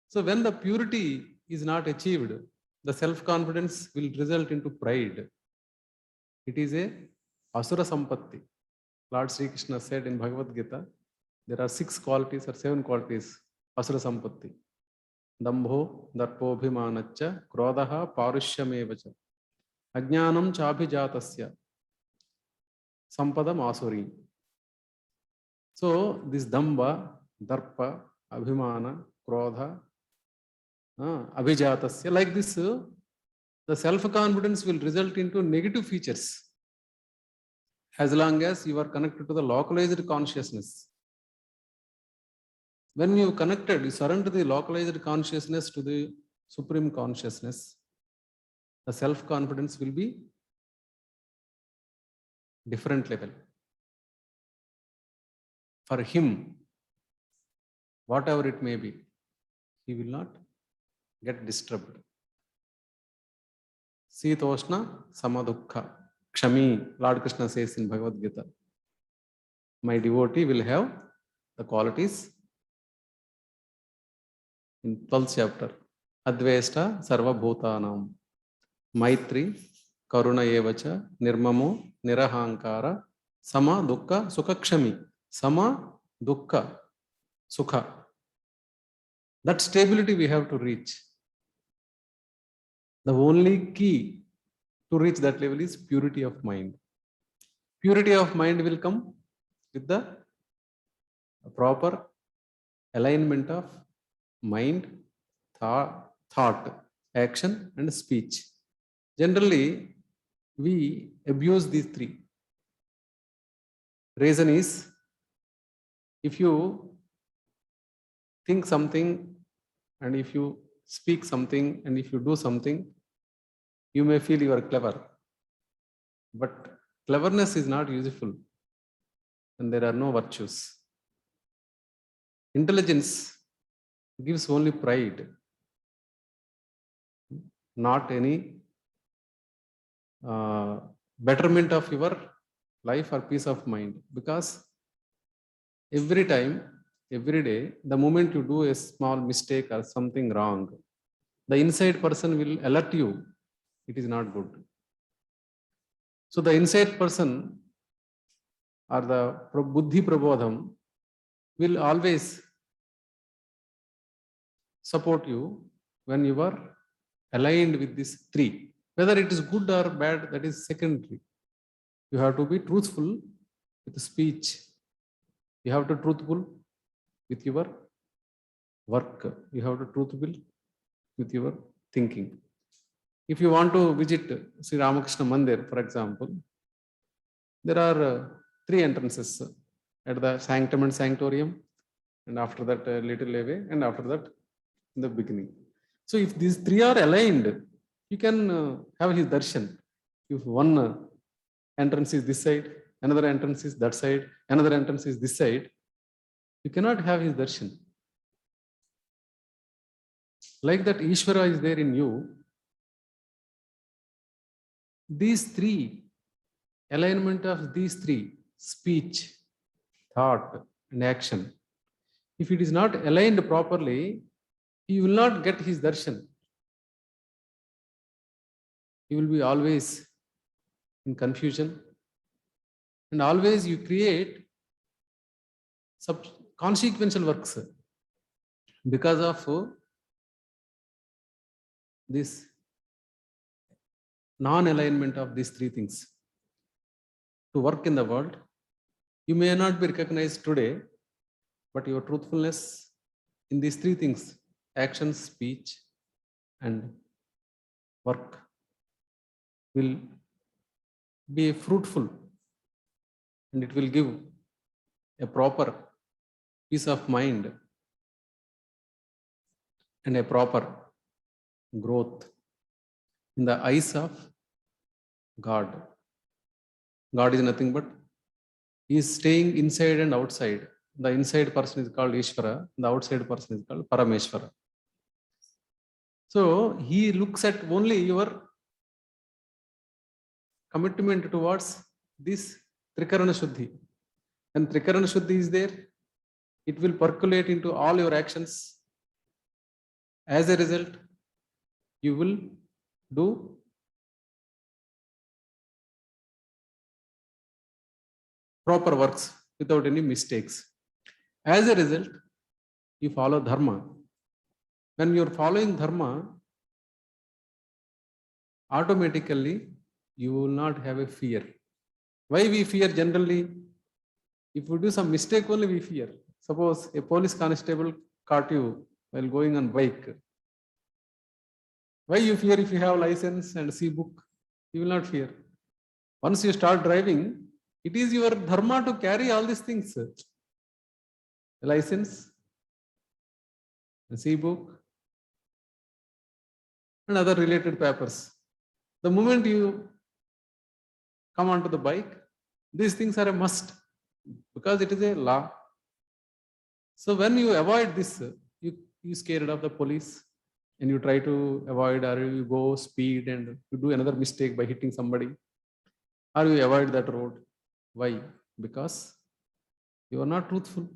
So when the purity is not achieved, the self-confidence will result into pride. It is a asura sampatti. Lord Sri Krishna said in Bhagavad Gita, there are 6 qualities or 7 qualities, asura sampatti. Dambho, darpobhimanacha, krodaha, parushyameva, ajnanam chabhijatasya, sampadam asuri. So this damba, darpa, abhimana, krodha, abhijatasya, like this, the self-confidence will result into negative features as long as you are connected to the localized consciousness. When you connected, you surrender the localized consciousness to the supreme consciousness, the self-confidence will be different level. For him, whatever it may be, he will not get disturbed. Sitoshna samadukha. Kshami, Lord Krishna says in Bhagavad Gita, my devotee will have the qualities in 12th chapter. Advesta sarva bhutanam. Maitri, karuna evacha, nirmamo, nirahankara, sama dukkha, sukha kshami. Sama dukkha, sukha. That stability we have to reach. The only key to reach that level is purity of mind. Purity of mind will come with the proper alignment of mind, thought, action, and speech. Generally, we abuse these 3. Reason is, if you think something, and if you speak something, and if you do something, you may feel you are clever. But cleverness is not useful, and there are no virtues. Intelligence gives only pride, not any betterment of your life or peace of mind. Because every time, every day, the moment you do a small mistake or something wrong, the inside person will alert you, it is not good. So the inside person or the buddhi prabodham will always support you when you are aligned with these 3. Whether it is good or bad, that is secondary. You have to be truthful with speech. You have to be truthful with your work. You have to be truthful with your thinking. If you want to visit Sri Ramakrishna Mandir, for example, there are 3 entrances at the sanctum and sanctorium, and after that a little away, and after that in the beginning. So if these 3 are aligned, you can have his darshan. If one entrance is this side, another entrance is that side, another entrance is this side, you cannot have his darshan. Like that Ishvara is there in you. These 3, alignment of these 3, speech, thought, and action, if it is not aligned properly, you will not get his darshan. You will be always in confusion, and always you create consequential works because of this non-alignment of these 3 things. To work in the world, you may not be recognized today, but your truthfulness in these 3 things, action, speech, and work, will be fruitful, and it will give a proper peace of mind and a proper growth in the eyes of God. God is nothing but He is staying inside and outside. The inside person is called Ishvara, the outside person is called Parameshvara. So He looks at only your commitment towards this Trikarana Shuddhi. When Trikarana Shuddhi is there, it will percolate into all your actions. As a result, you will do proper works without any mistakes. As a result, you follow dharma. When you're following dharma, automatically you will not have a fear. Why we fear generally? If we do some mistake only, we fear. Suppose a police constable caught you while going on bike. Why you fear? If you have license and see book, you will not fear. Once you start driving, it is your dharma to carry all these things. License, see book, and other related papers. The moment you come onto the bike, these things are a must because it is a law. So when you avoid this, you scared of the police and you try to avoid, or you go speed and you do another mistake by hitting somebody, or you avoid that road. Why? Because you are not truthful.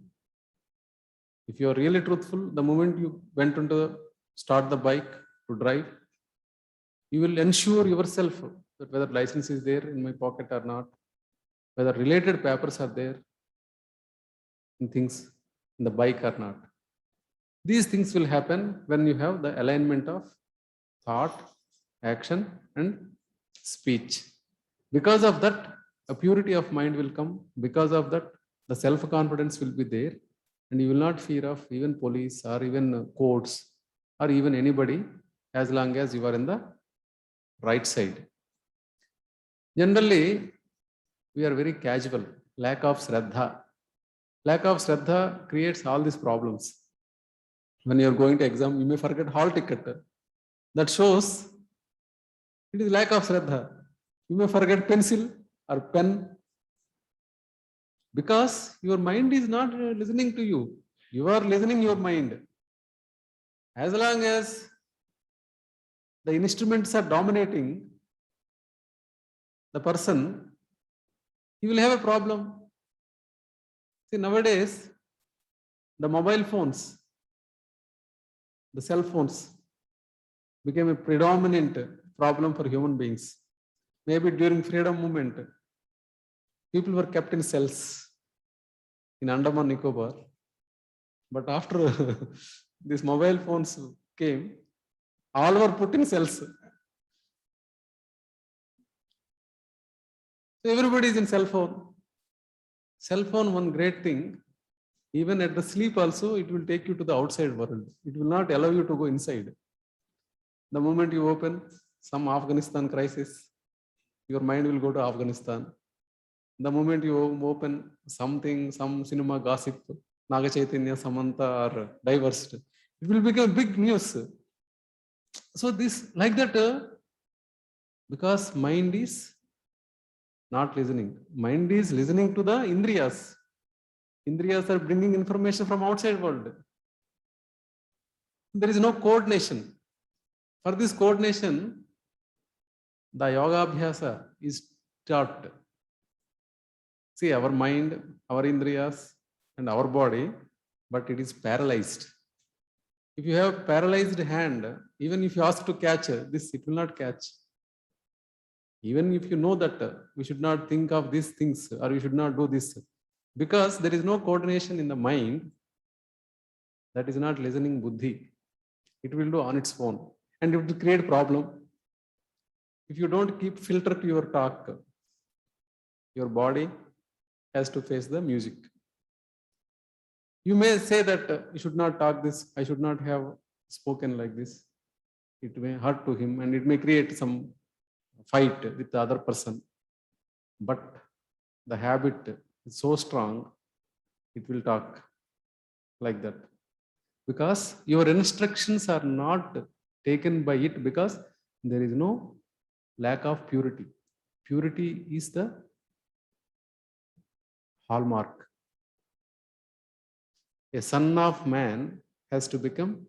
If you are really truthful, the moment you went into start the bike to drive, you will ensure yourself that whether license is there in my pocket or not, whether related papers are there in things in the bike or not. These things will happen when you have the alignment of thought, action, and speech. Because of that, a purity of mind will come. Because of that, the self-confidence will be there, and you will not fear of even police or even courts or even anybody, as long as you are in the right side. Generally, we are very casual, lack of Shraddha. Lack of Shraddha creates all these problems. When you are going to exam, you may forget hall ticket. That shows it is lack of Shraddha. You may forget pencil or pen because your mind is not listening to you. You are listening your mind. As long as the instruments are dominating the person, he will have a problem. See, nowadays, the mobile phones, the cell phones became a predominant problem for human beings. Maybe during freedom movement, people were kept in cells in Andaman Nicobar. But after these mobile phones came, all were put in cells. So everybody is in cell phone. Cell phone, one great thing, even at the sleep also, it will take you to the outside world. It will not allow you to go inside. The moment you open some Afghanistan crisis, your mind will go to Afghanistan. The moment you open something, some cinema gossip, Naga Chaitanya, Samantha or divorced, it will become big news. So this, like that, because mind is not listening. Mind is listening to the Indriyas. Indriyas are bringing information from outside world. There is no coordination. For this coordination, the yoga abhyasa is taught. See, our mind, our Indriyas, and our body, but it is paralyzed. If you have paralyzed hand, even if you ask to catch this, it will not catch. Even if you know that we should not think of these things or we should not do this, because there is no coordination in the mind, that is not listening buddhi. It will do on its own and it will create problem. If you don't keep filter to your talk, your body has to face the music. You may say that you should not talk this, I should not have spoken like this. It may hurt to him and it may create some fight with the other person. But the habit is so strong, it will talk like that. Because your instructions are not taken by it, because there is no lack of purity. Purity is the hallmark. A son of man has to become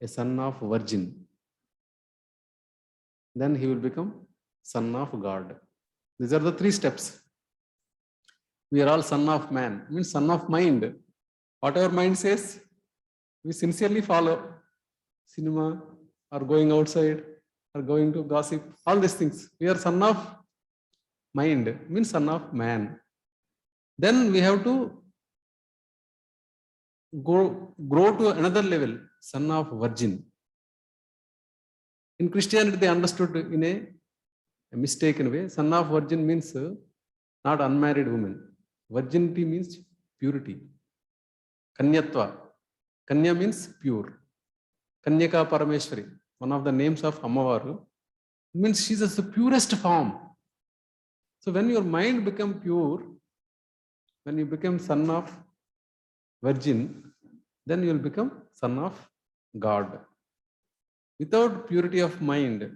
a son of virgin. Then he will become son of God. These are the 3 steps. We are all son of man, means son of mind. Whatever mind says, we sincerely follow. Cinema, or going outside, or going to gossip, all these things. We are son of mind, means son of man. Then we have to grow to another level, son of virgin. In Christianity, they understood in a mistaken way. Son of virgin means not unmarried woman. Virginity means purity. Kanyatva. Kanya means pure. Kanyaka Parameshwari, one of the names of Ammavaru, means she is the purest form. So when your mind becomes pure, when you become son of virgin, then you will become son of God. Without purity of mind,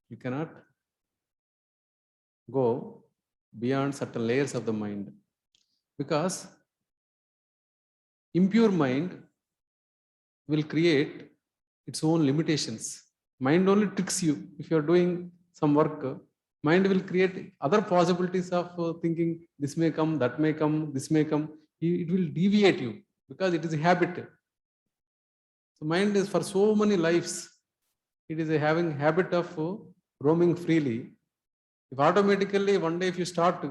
you cannot go beyond certain layers of the mind, because impure mind will create its own limitations. Mind only tricks you. If you are doing some work, mind will create other possibilities of thinking this may come, that may come, this may come. It will deviate you because it is a habit. So mind is for so many lives, it is having habit of roaming freely. If automatically one day if you start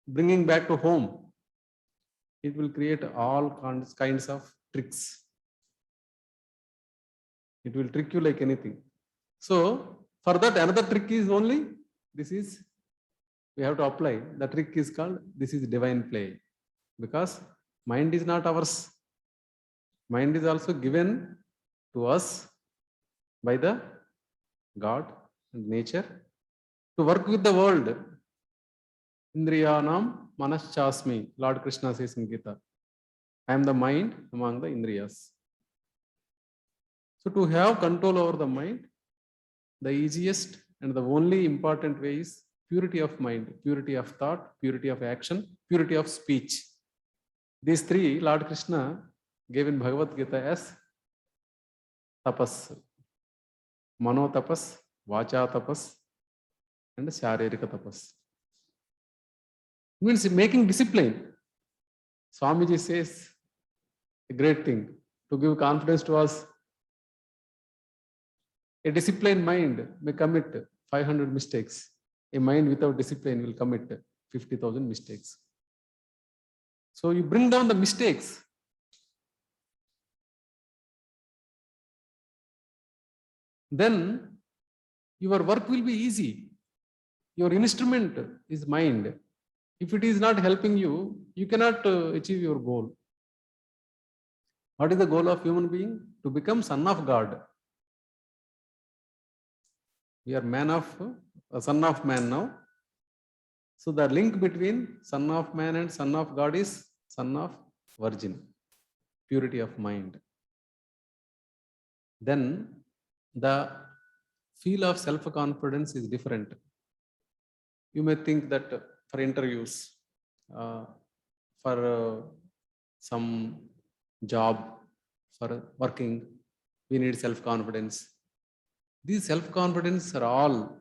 bringing back to home, it will create all kinds of tricks. It will trick you like anything. So for that, another trick is only, we have to apply. The trick is called, this is divine play. Because mind is not ours. Mind is also given to us by the God and nature to work with the world. Indriyanam manaschasmi, Lord Krishna says in Gita. I am the mind among the Indriyas. So to have control over the mind, the easiest and the only important way is purity of mind, purity of thought, purity of action, purity of speech. These three Lord Krishna gave in Bhagavad Gita as tapas. Mano tapas, vacha tapas, and sharirika tapas. It means making discipline. Swamiji says a great thing to give confidence to us. A disciplined mind may commit 500 mistakes. A mind without discipline will commit 50,000 mistakes. So you bring down the mistakes. Then your work will be easy. Your instrument is mind. If it is not helping you, you cannot achieve your goal. What is the goal of human being? To become son of God. We are son of man now. So the link between son of man and son of God is son of virgin, purity of mind. Then the feel of self-confidence is different. You may think that for interviews, for some job, for working, we need self-confidence. These self-confidence are all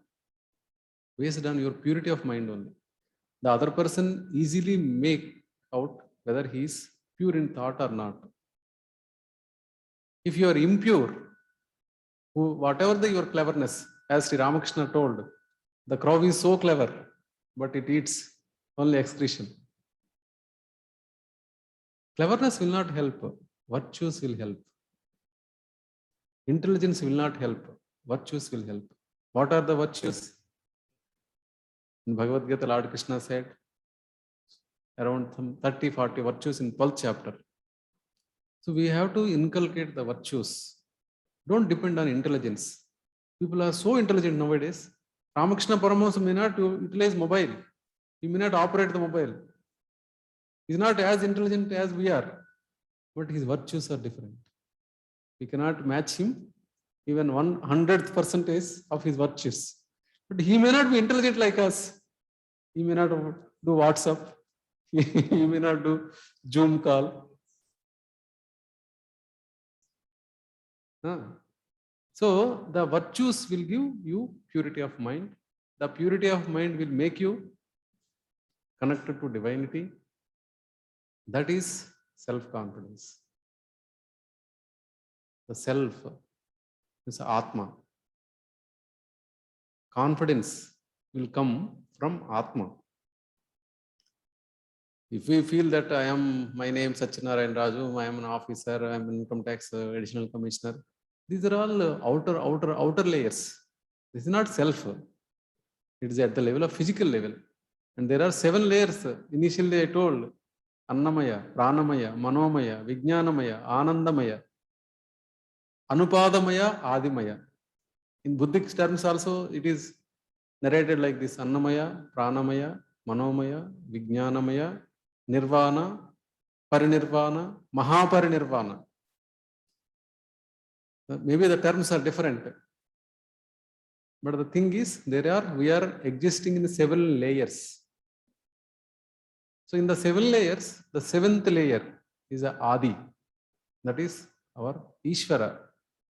based on your purity of mind only. The other person easily make out whether he is pure in thought or not. If you are impure, whatever your cleverness, as Sri Ramakrishna told, the crow is so clever, but it eats only excretion. Cleverness will not help. Virtues will help. Intelligence will not help. Virtues will help. What are the virtues? In Bhagavad Gita, Lord Krishna said around 30-40 virtues in 12th chapter. So we have to inculcate the virtues. Don't depend on intelligence. People are so intelligent nowadays. Ramakrishna Paramahamsa may not utilize mobile. He may not operate the mobile. He is not as intelligent as we are, but his virtues are different. We cannot match him even 100% of his virtues. But he may not be intelligent like us. He may not do WhatsApp. He may not do Zoom call. So the virtues will give you purity of mind. The purity of mind will make you connected to divinity. That is self-confidence. The self is Atma. Confidence will come from Atma. If we feel that my name Satyanarayan Raju, I am an officer, I am an income tax additional commissioner, these are all outer layers. This is not self. It is at the level of physical level. And there are 7 layers. Initially I told Annamaya, Pranamaya, Manomaya, Vijnanamaya, Anandamaya, Anupadamaya, Adimaya. In Buddhist terms also it is narrated like this: Annamaya, Pranamaya, Manomaya, Vijnanamaya, Nirvana, Parinirvana, Mahaparinirvana. Maybe the terms are different. But the thing is, we are existing in 7 layers. So in the 7 layers, the 7th layer is a Adi. That is our Ishvara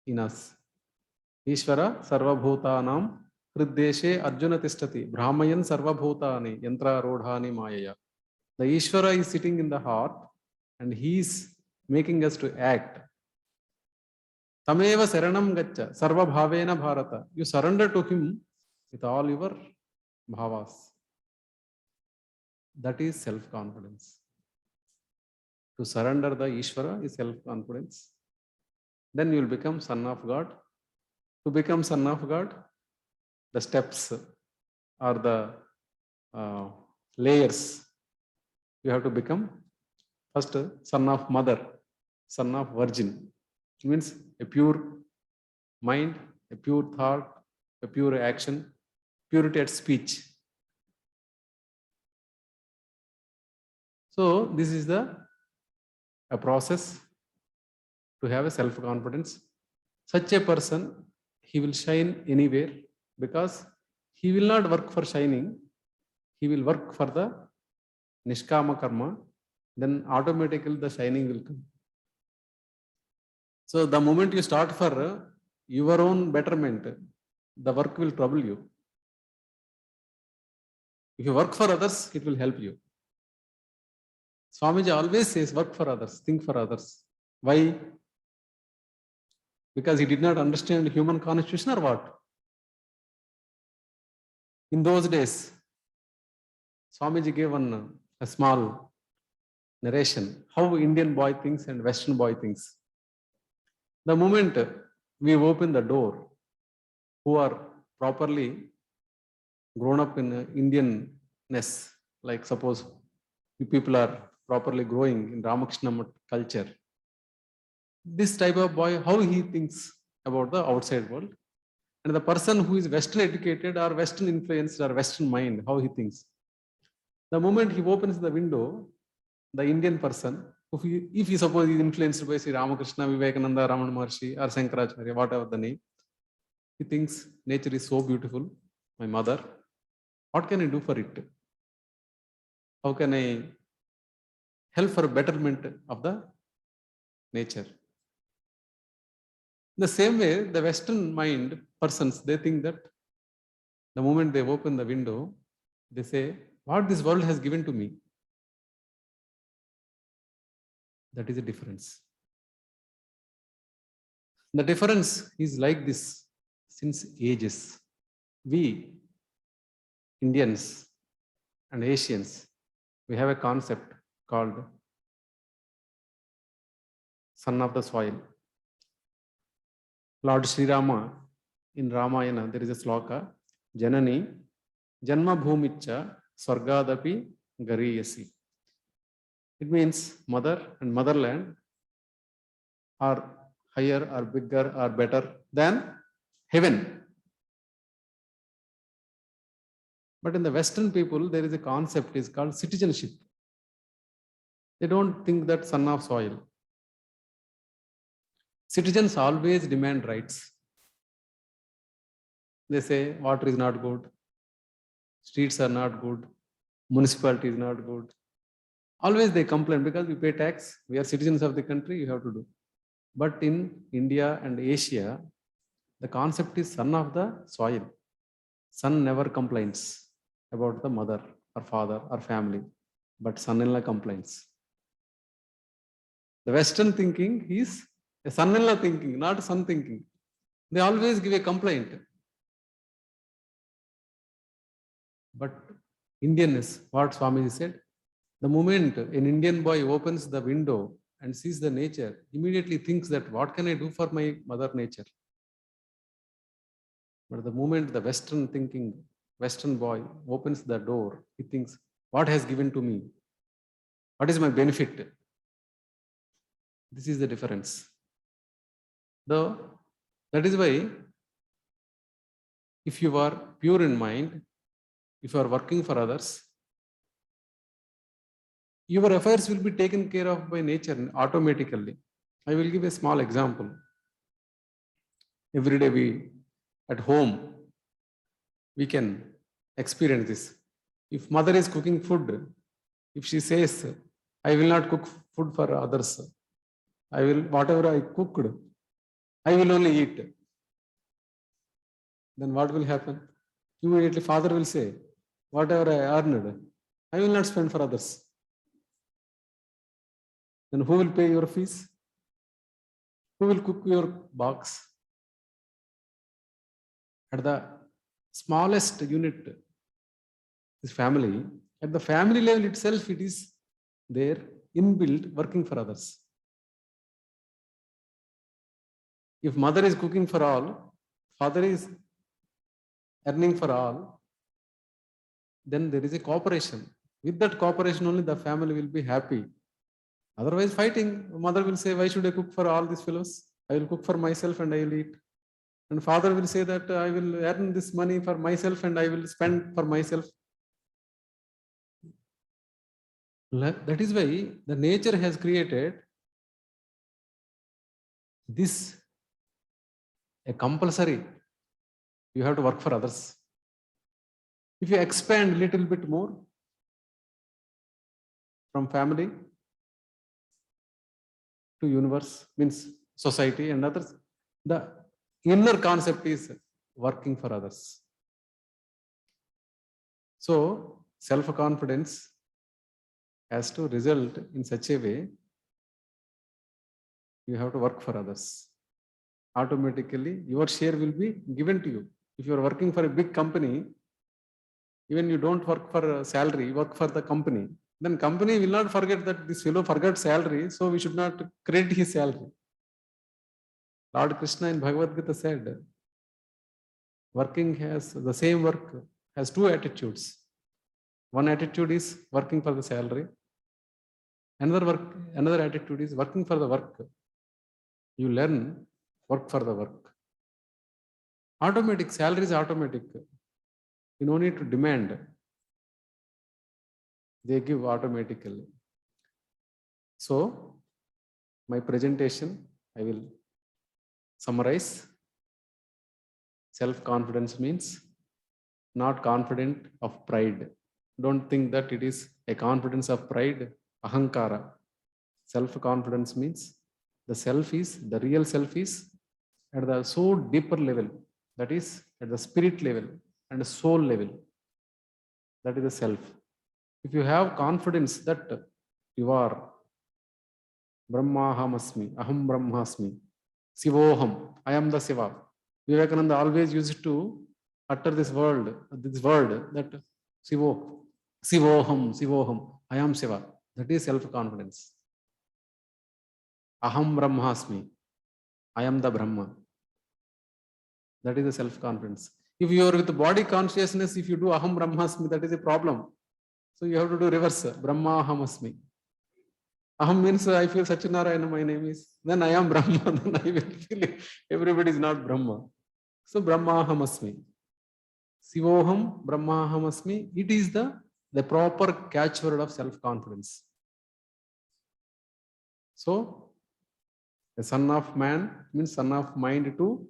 in us. Ishvara Sarvabhutanam Hriddeshe Arjuna Tishtati Brahmayan Sarvabhutani Yantra Rodhani Mayaya. The Ishvara is sitting in the heart and he is making us to act. Tameva Saranam Gacha Sarva Bhavena Bharata. You surrender to him with all your bhavas. That is self-confidence. To surrender the Ishvara is self-confidence. Then you will become son of God. To become son of God, the steps or the layers. You have to become first son of mother, son of virgin. It means a pure mind, a pure thought, a pure action, purity at speech. So this is a process to have a self-confidence. Such a person, he will shine anywhere because he will not work for shining. He will work for the Nishkama Karma. Then automatically the shining will come. So the moment you start for your own betterment, the work will trouble you. If you work for others, it will help you. Swamiji always says, work for others, think for others. Why? Because he did not understand human constitution or what? In those days, Swamiji gave a small narration, how Indian boy thinks and Western boy thinks. The moment we open the door, who are properly grown up in Indianness, like suppose you people are properly growing in Ramakrishna Math culture, this type of boy, how he thinks about the outside world, and the person who is Western educated or Western influenced or Western mind, how he thinks. The moment he opens the window, the Indian person, if he suppose he is influenced by Sri Ramakrishna, Vivekananda, Ramana Maharshi or Shankaracharya, whatever the name, he thinks nature is so beautiful, my mother, what can I do for it? How can I help for betterment of the nature? In the same way, the Western mind persons, they think that the moment they open the window, they say, what this world has given to me. That is a difference. The difference is like this since ages. We, Indians and Asians, we have a concept called son of the soil. Lord Sri Rama, in Ramayana, there is a sloka, Janani, Janma Bhumicha, Swargadapi, Gariyasi. It means mother and motherland are higher or bigger or better than heaven. But in the Western people, there is a concept is called citizenship. They don't think that son of soil. Citizens always demand rights. They say water is not good, streets are not good, municipality is not good. Always they complain because we pay tax, we are citizens of the country, you have to do. But in India and Asia, the concept is son of the soil. Son never complains about the mother. or father or family, but son-in-law complains. The Western thinking is a son-in-law thinking, not son thinking. They always give a complaint. But Indianness, what Swamiji said, the moment an Indian boy opens the window and sees the nature, immediately thinks that what can I do for my mother nature? But the moment the Western thinking, Western boy opens the door, he thinks, what has given to me? What is my benefit? This is the difference. Though that is why, if you are pure in mind, if you are working for others, your affairs will be taken care of by nature automatically. I will give a small example. Every day at home, we can experience this. If mother is cooking food, if she says, I will not cook food for others, I will, whatever I cooked, I will only eat. Then what will happen? Immediately father will say, whatever I earned, I will not spend for others. Then who will pay your fees? Who will cook your box? At the smallest unit, this family, at the family level itself, it is there, inbuilt, working for others. If mother is cooking for all, father is earning for all, then there is a cooperation. With that cooperation only the family will be happy. Otherwise fighting, mother will say, why should I cook for all these fellows? I will cook for myself and I will eat. And father will say that I will earn this money for myself and I will spend for myself. That is why the nature has created this a compulsory. You have to work for others. If you expand a little bit more from family to universe, means society and others, the inner concept is working for others. So self-confidence has to result in such a way, you have to work for others. Automatically, your share will be given to you. If you are working for a big company, even you don't work for a salary, you work for the company, then company will not forget that this fellow forgot salary, so we should not credit his salary. Lord Krishna in Bhagavad Gita said, working has the same work has two attitudes. One attitude is working for the salary. Another attitude is working for the work. You learn work for the work. Automatic, salary is automatic. You don't need to demand. They give automatically. So, my presentation, I will summarize. Self-confidence means not confident of pride. Don't think that it is a confidence of pride, ahankara. Self-confidence means the self is, the real self is at the so deeper level, that is at the spirit level and the soul level. That is the self. If you have confidence that you are Brahmahamasmi, Aham Brahmasmi, Sivoham, I am the Siva. Vivekananda always used to utter this word that Sivoham, I am Siva. That is self-confidence. Aham Brahmasmi, I am the Brahma. That is the self-confidence. If you are with the body consciousness, if you do Aham Brahmasmi, that is a problem. So you have to do reverse, Brahmahamasmi. Aham means I feel Satchinarayana, my name is. Then I am Brahma, then I will feel everybody is not Brahma. So Brahmahamasmi. Sivoham Brahmahamasmi. It is the proper catchword of self-confidence. So the son of man means son of mind to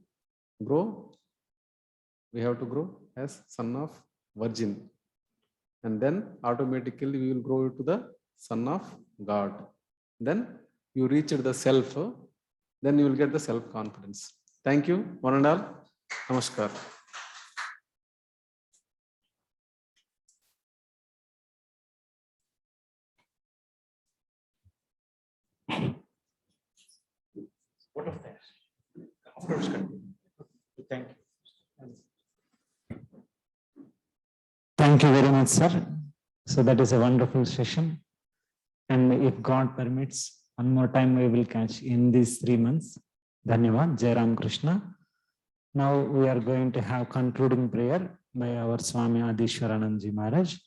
grow. We have to grow as son of virgin. And then automatically we will grow to the son of God. Then you reach the self, then you will get the self-confidence. Thank you, one and all. Namaskar. What of that? Afterwards, continue. Thank you. Thank you very much, sir. So that is a wonderful session. And if God permits, one more time we will catch in these 3 months. Dhanyavad, Jai Ram Krishna. Now we are going to have concluding prayer by our Swami Adishwaranandji Maharaj.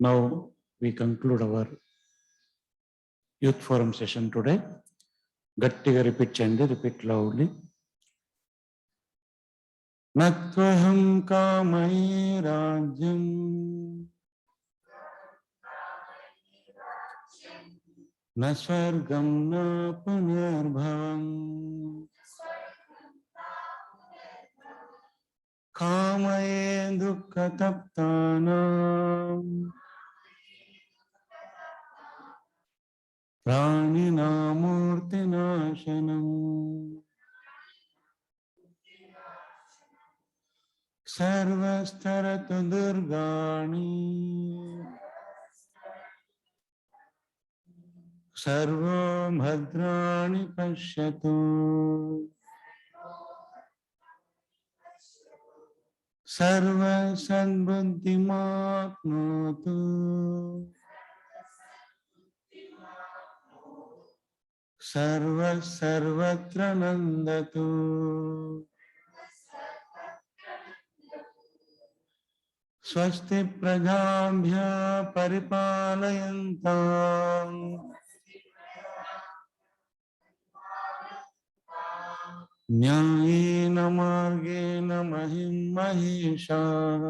Now we conclude our youth forum session today. Gattiga repeat chandi, repeat loudly. Natvaham kamai rajyam na swargam na punarbhavam kamaye dukkha taptanam pranina nashanam sarvastaratu durgani sarva bhadrani pashyatu sarva sadbuddhimapnotu sarva sarvatra nandatu swasti prajabhya paripalayantam न्यायेन मार्गेण महिं महिषाः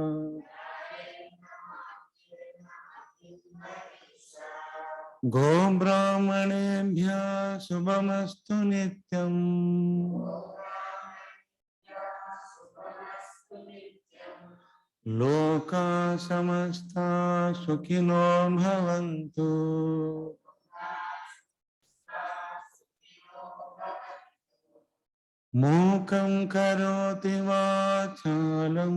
गोब्राह्मणेभ्यः शुभमस्तु नित्यम् लोकाः समस्ताः सुखिनो भवन्तु मूकं करोति वाचालं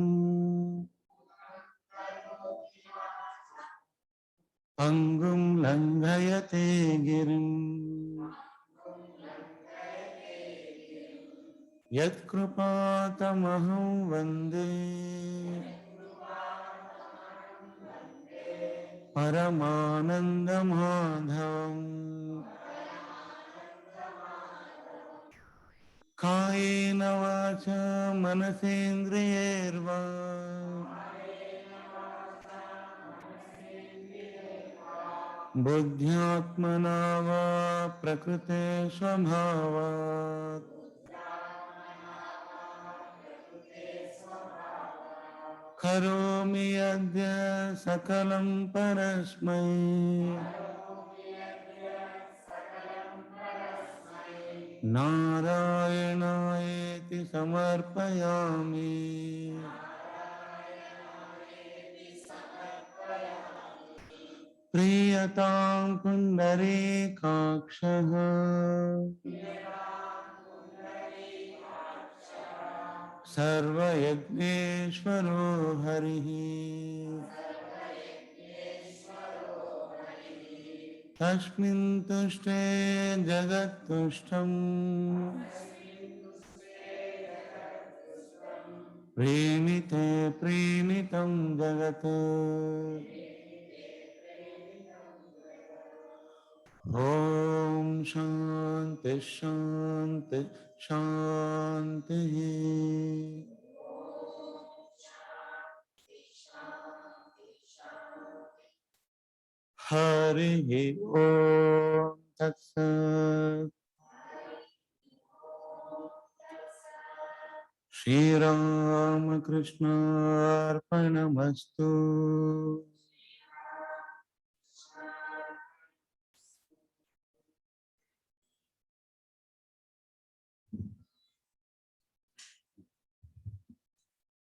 पङ्गुं लङ्घयते गिरिं यत्कृपातमहं वन्दे परमानन्दमाधवम् कायेन वाचा मनसेन्द्रियैर्वा बुद्ध्यात्मना वा प्रकृते स्वभावात् करोमि यद्य सकलं परस्मै नारायणायेति समर्पयामि प्रीयतां पुण्डरीकाक्षः सर्वयज्ञेश्वरो हरिः तस्मिन् तुष्टे जगत्तुष्टम् प्रीणिते प्रीणितं जगत् ॐ शान्ति शान्ति शान्तिः हरिः ॐ तत्सत् श्रीरामकृष्णार्पणमस्तु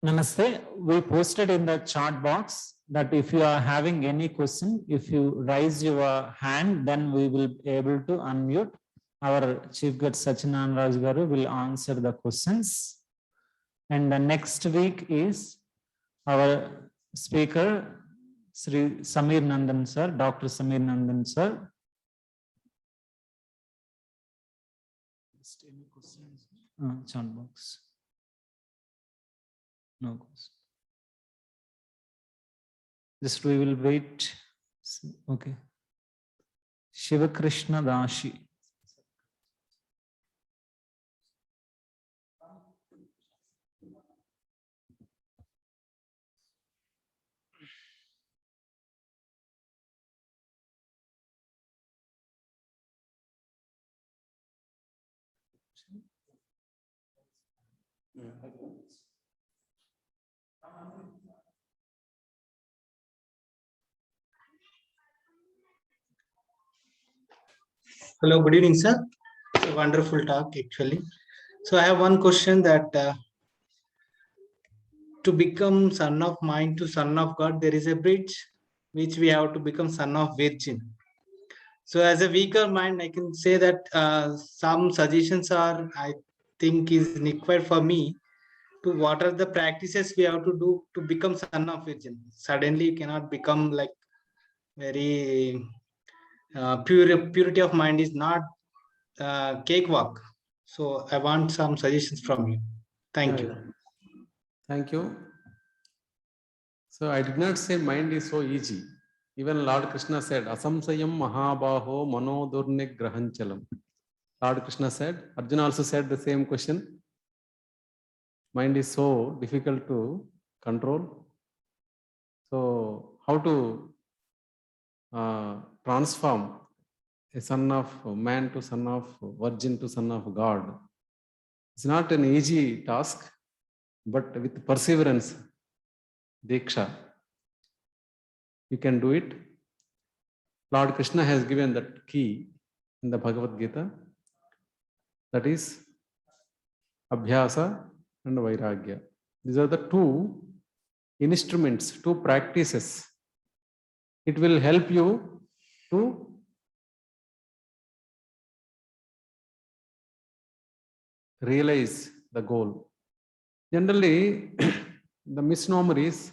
Namaste. We posted in the chat box that if you are having any question, if you raise your hand, then we will be able to unmute. Our Chief Guest Sachinand Raj Garu will answer the questions. And the next week is our speaker, Sri Samir Nandan sir, Dr. Samir Nandan sir. Just any questions? Chat box. No question. Just we will wait. Okay. Shiva Krishna Dashi. Hello, good evening, sir. It's a wonderful talk, actually. So I have one question that to become son of mind to son of God, there is a bridge which we have to become son of virgin. So as a weaker mind, I can say that some suggestions are, I think, is required for me to what are the practices we have to do to become son of virgin. Suddenly, you cannot become like very purity of mind is not cakewalk. So I want some suggestions from you. Thank you. Thank you. So I did not say mind is so easy. Even Lord Krishna said, Asamsayam Mahabaho Manodurnigrahanchalam. Lord Krishna said, Arjuna also said the same question. Mind is so difficult to control. So how to transform a son of man to son of virgin to son of God? It's not an easy task, but with perseverance, Diksha, you can do it. Lord Krishna has given that key in the Bhagavad Gita. That is Abhyasa and Vairagya. These are the two instruments, two practices. It will help you to realize the goal. Generally, the misnomer is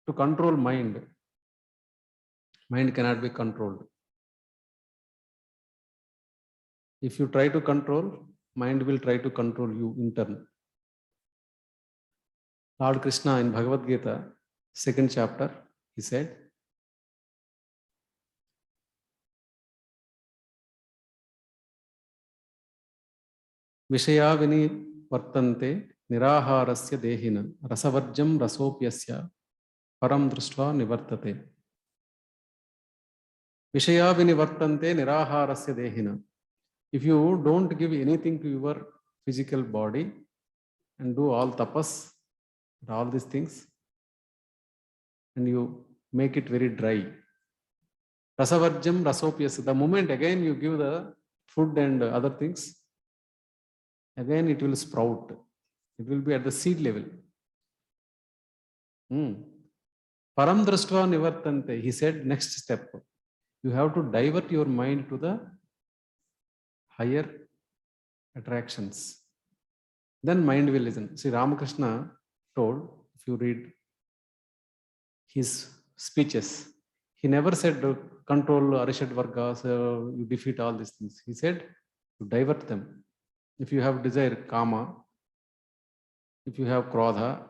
to control mind. Mind cannot be controlled. If you try to control, mind will try to control you in turn. Lord Krishna in Bhagavad Gita, 2nd chapter, he said, Vishaya vini vartante niraharasya dehina rasavarjam rasopyasya param društva nivartate. Vishaya vini vartante niraharasya dehina. If you don't give anything to your physical body and do all tapas, all these things, and you make it very dry. Rasavarjam rasopyasya. The moment again you give the food and other things, again it will sprout. It will be at the seed level. Param društva nivartante. He said, next step, you have to divert your mind to the higher attractions. then mind will listen. See, Ramakrishna told, if you read his speeches, he never said control Arishad Vargas, you defeat all these things. He said to divert them. If you have desire, kama, if you have krodha,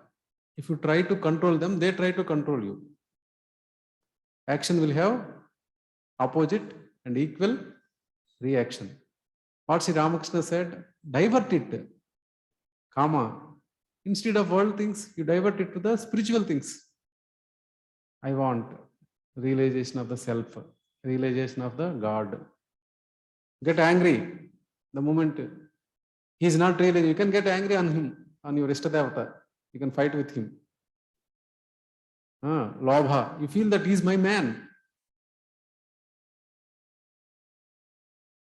if you try to control them, they try to control you. Action will have opposite and equal reaction. What Sri Ramakrishna said, divert it. Kama. Instead of world things, you divert it to the spiritual things. I want realization of the self, realization of the God. Get angry the moment he is not realizing. You can get angry on him, on your Ishtadevata. You can fight with him. Lobha, you feel that he is my man.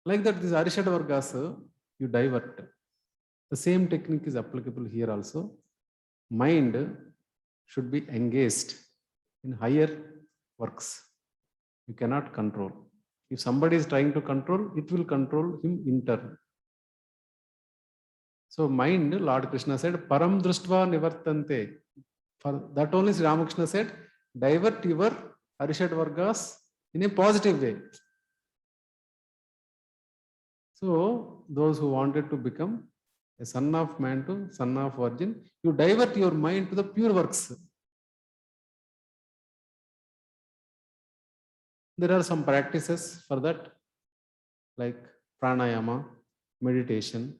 Like that, this Arishad Vargas, you divert. The same technique is applicable here also. Mind should be engaged in higher works. You cannot control. If somebody is trying to control, it will control him in turn. So mind, Lord Krishna said, Param Društva Nivartante. For that only Sri Ramakrishna said, divert your Arishad Vargas in a positive way. So those who wanted to become a son of man to son of virgin, you divert your mind to the pure works. There are some practices for that, like pranayama, meditation,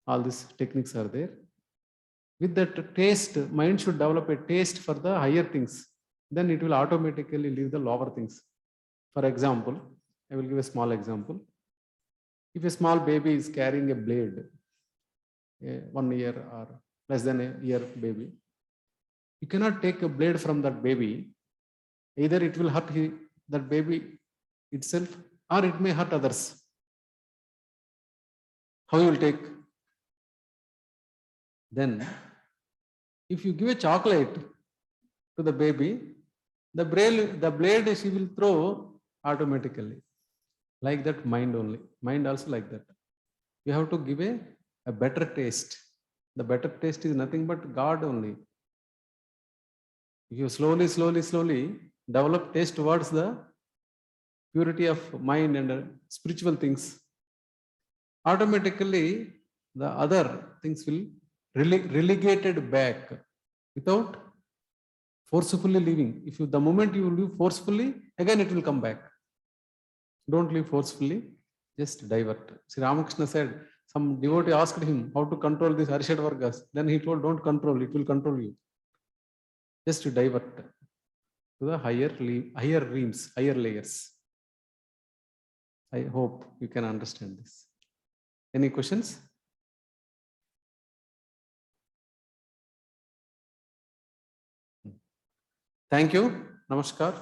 all these techniques are there. With that taste, mind should develop a taste for the higher things. Then it will automatically leave the lower things. For example, I will give a small example. If a small baby is carrying a blade, 1 year or less than a year baby, you cannot take a blade from that baby. Either it will hurt that baby itself or it may hurt others. How you will take? Then, if you give a chocolate to the baby, the blade she will throw automatically. Like that, mind only. Mind also like that. You have to give a better taste. The better taste is nothing but God only. If you slowly develop taste towards the purity of mind and spiritual things, automatically the other things will relegated back without forcefully leaving. If you, the moment you leave forcefully, again it will come back. Don't leave forcefully, just divert. Sri Ramakrishna said, some devotee asked him how to control this Arishad Vargas. Then he told, don't control, it will control you. Just to divert to the higher realms, higher layers. I hope you can understand this. Any questions? Thank you. Namaskar.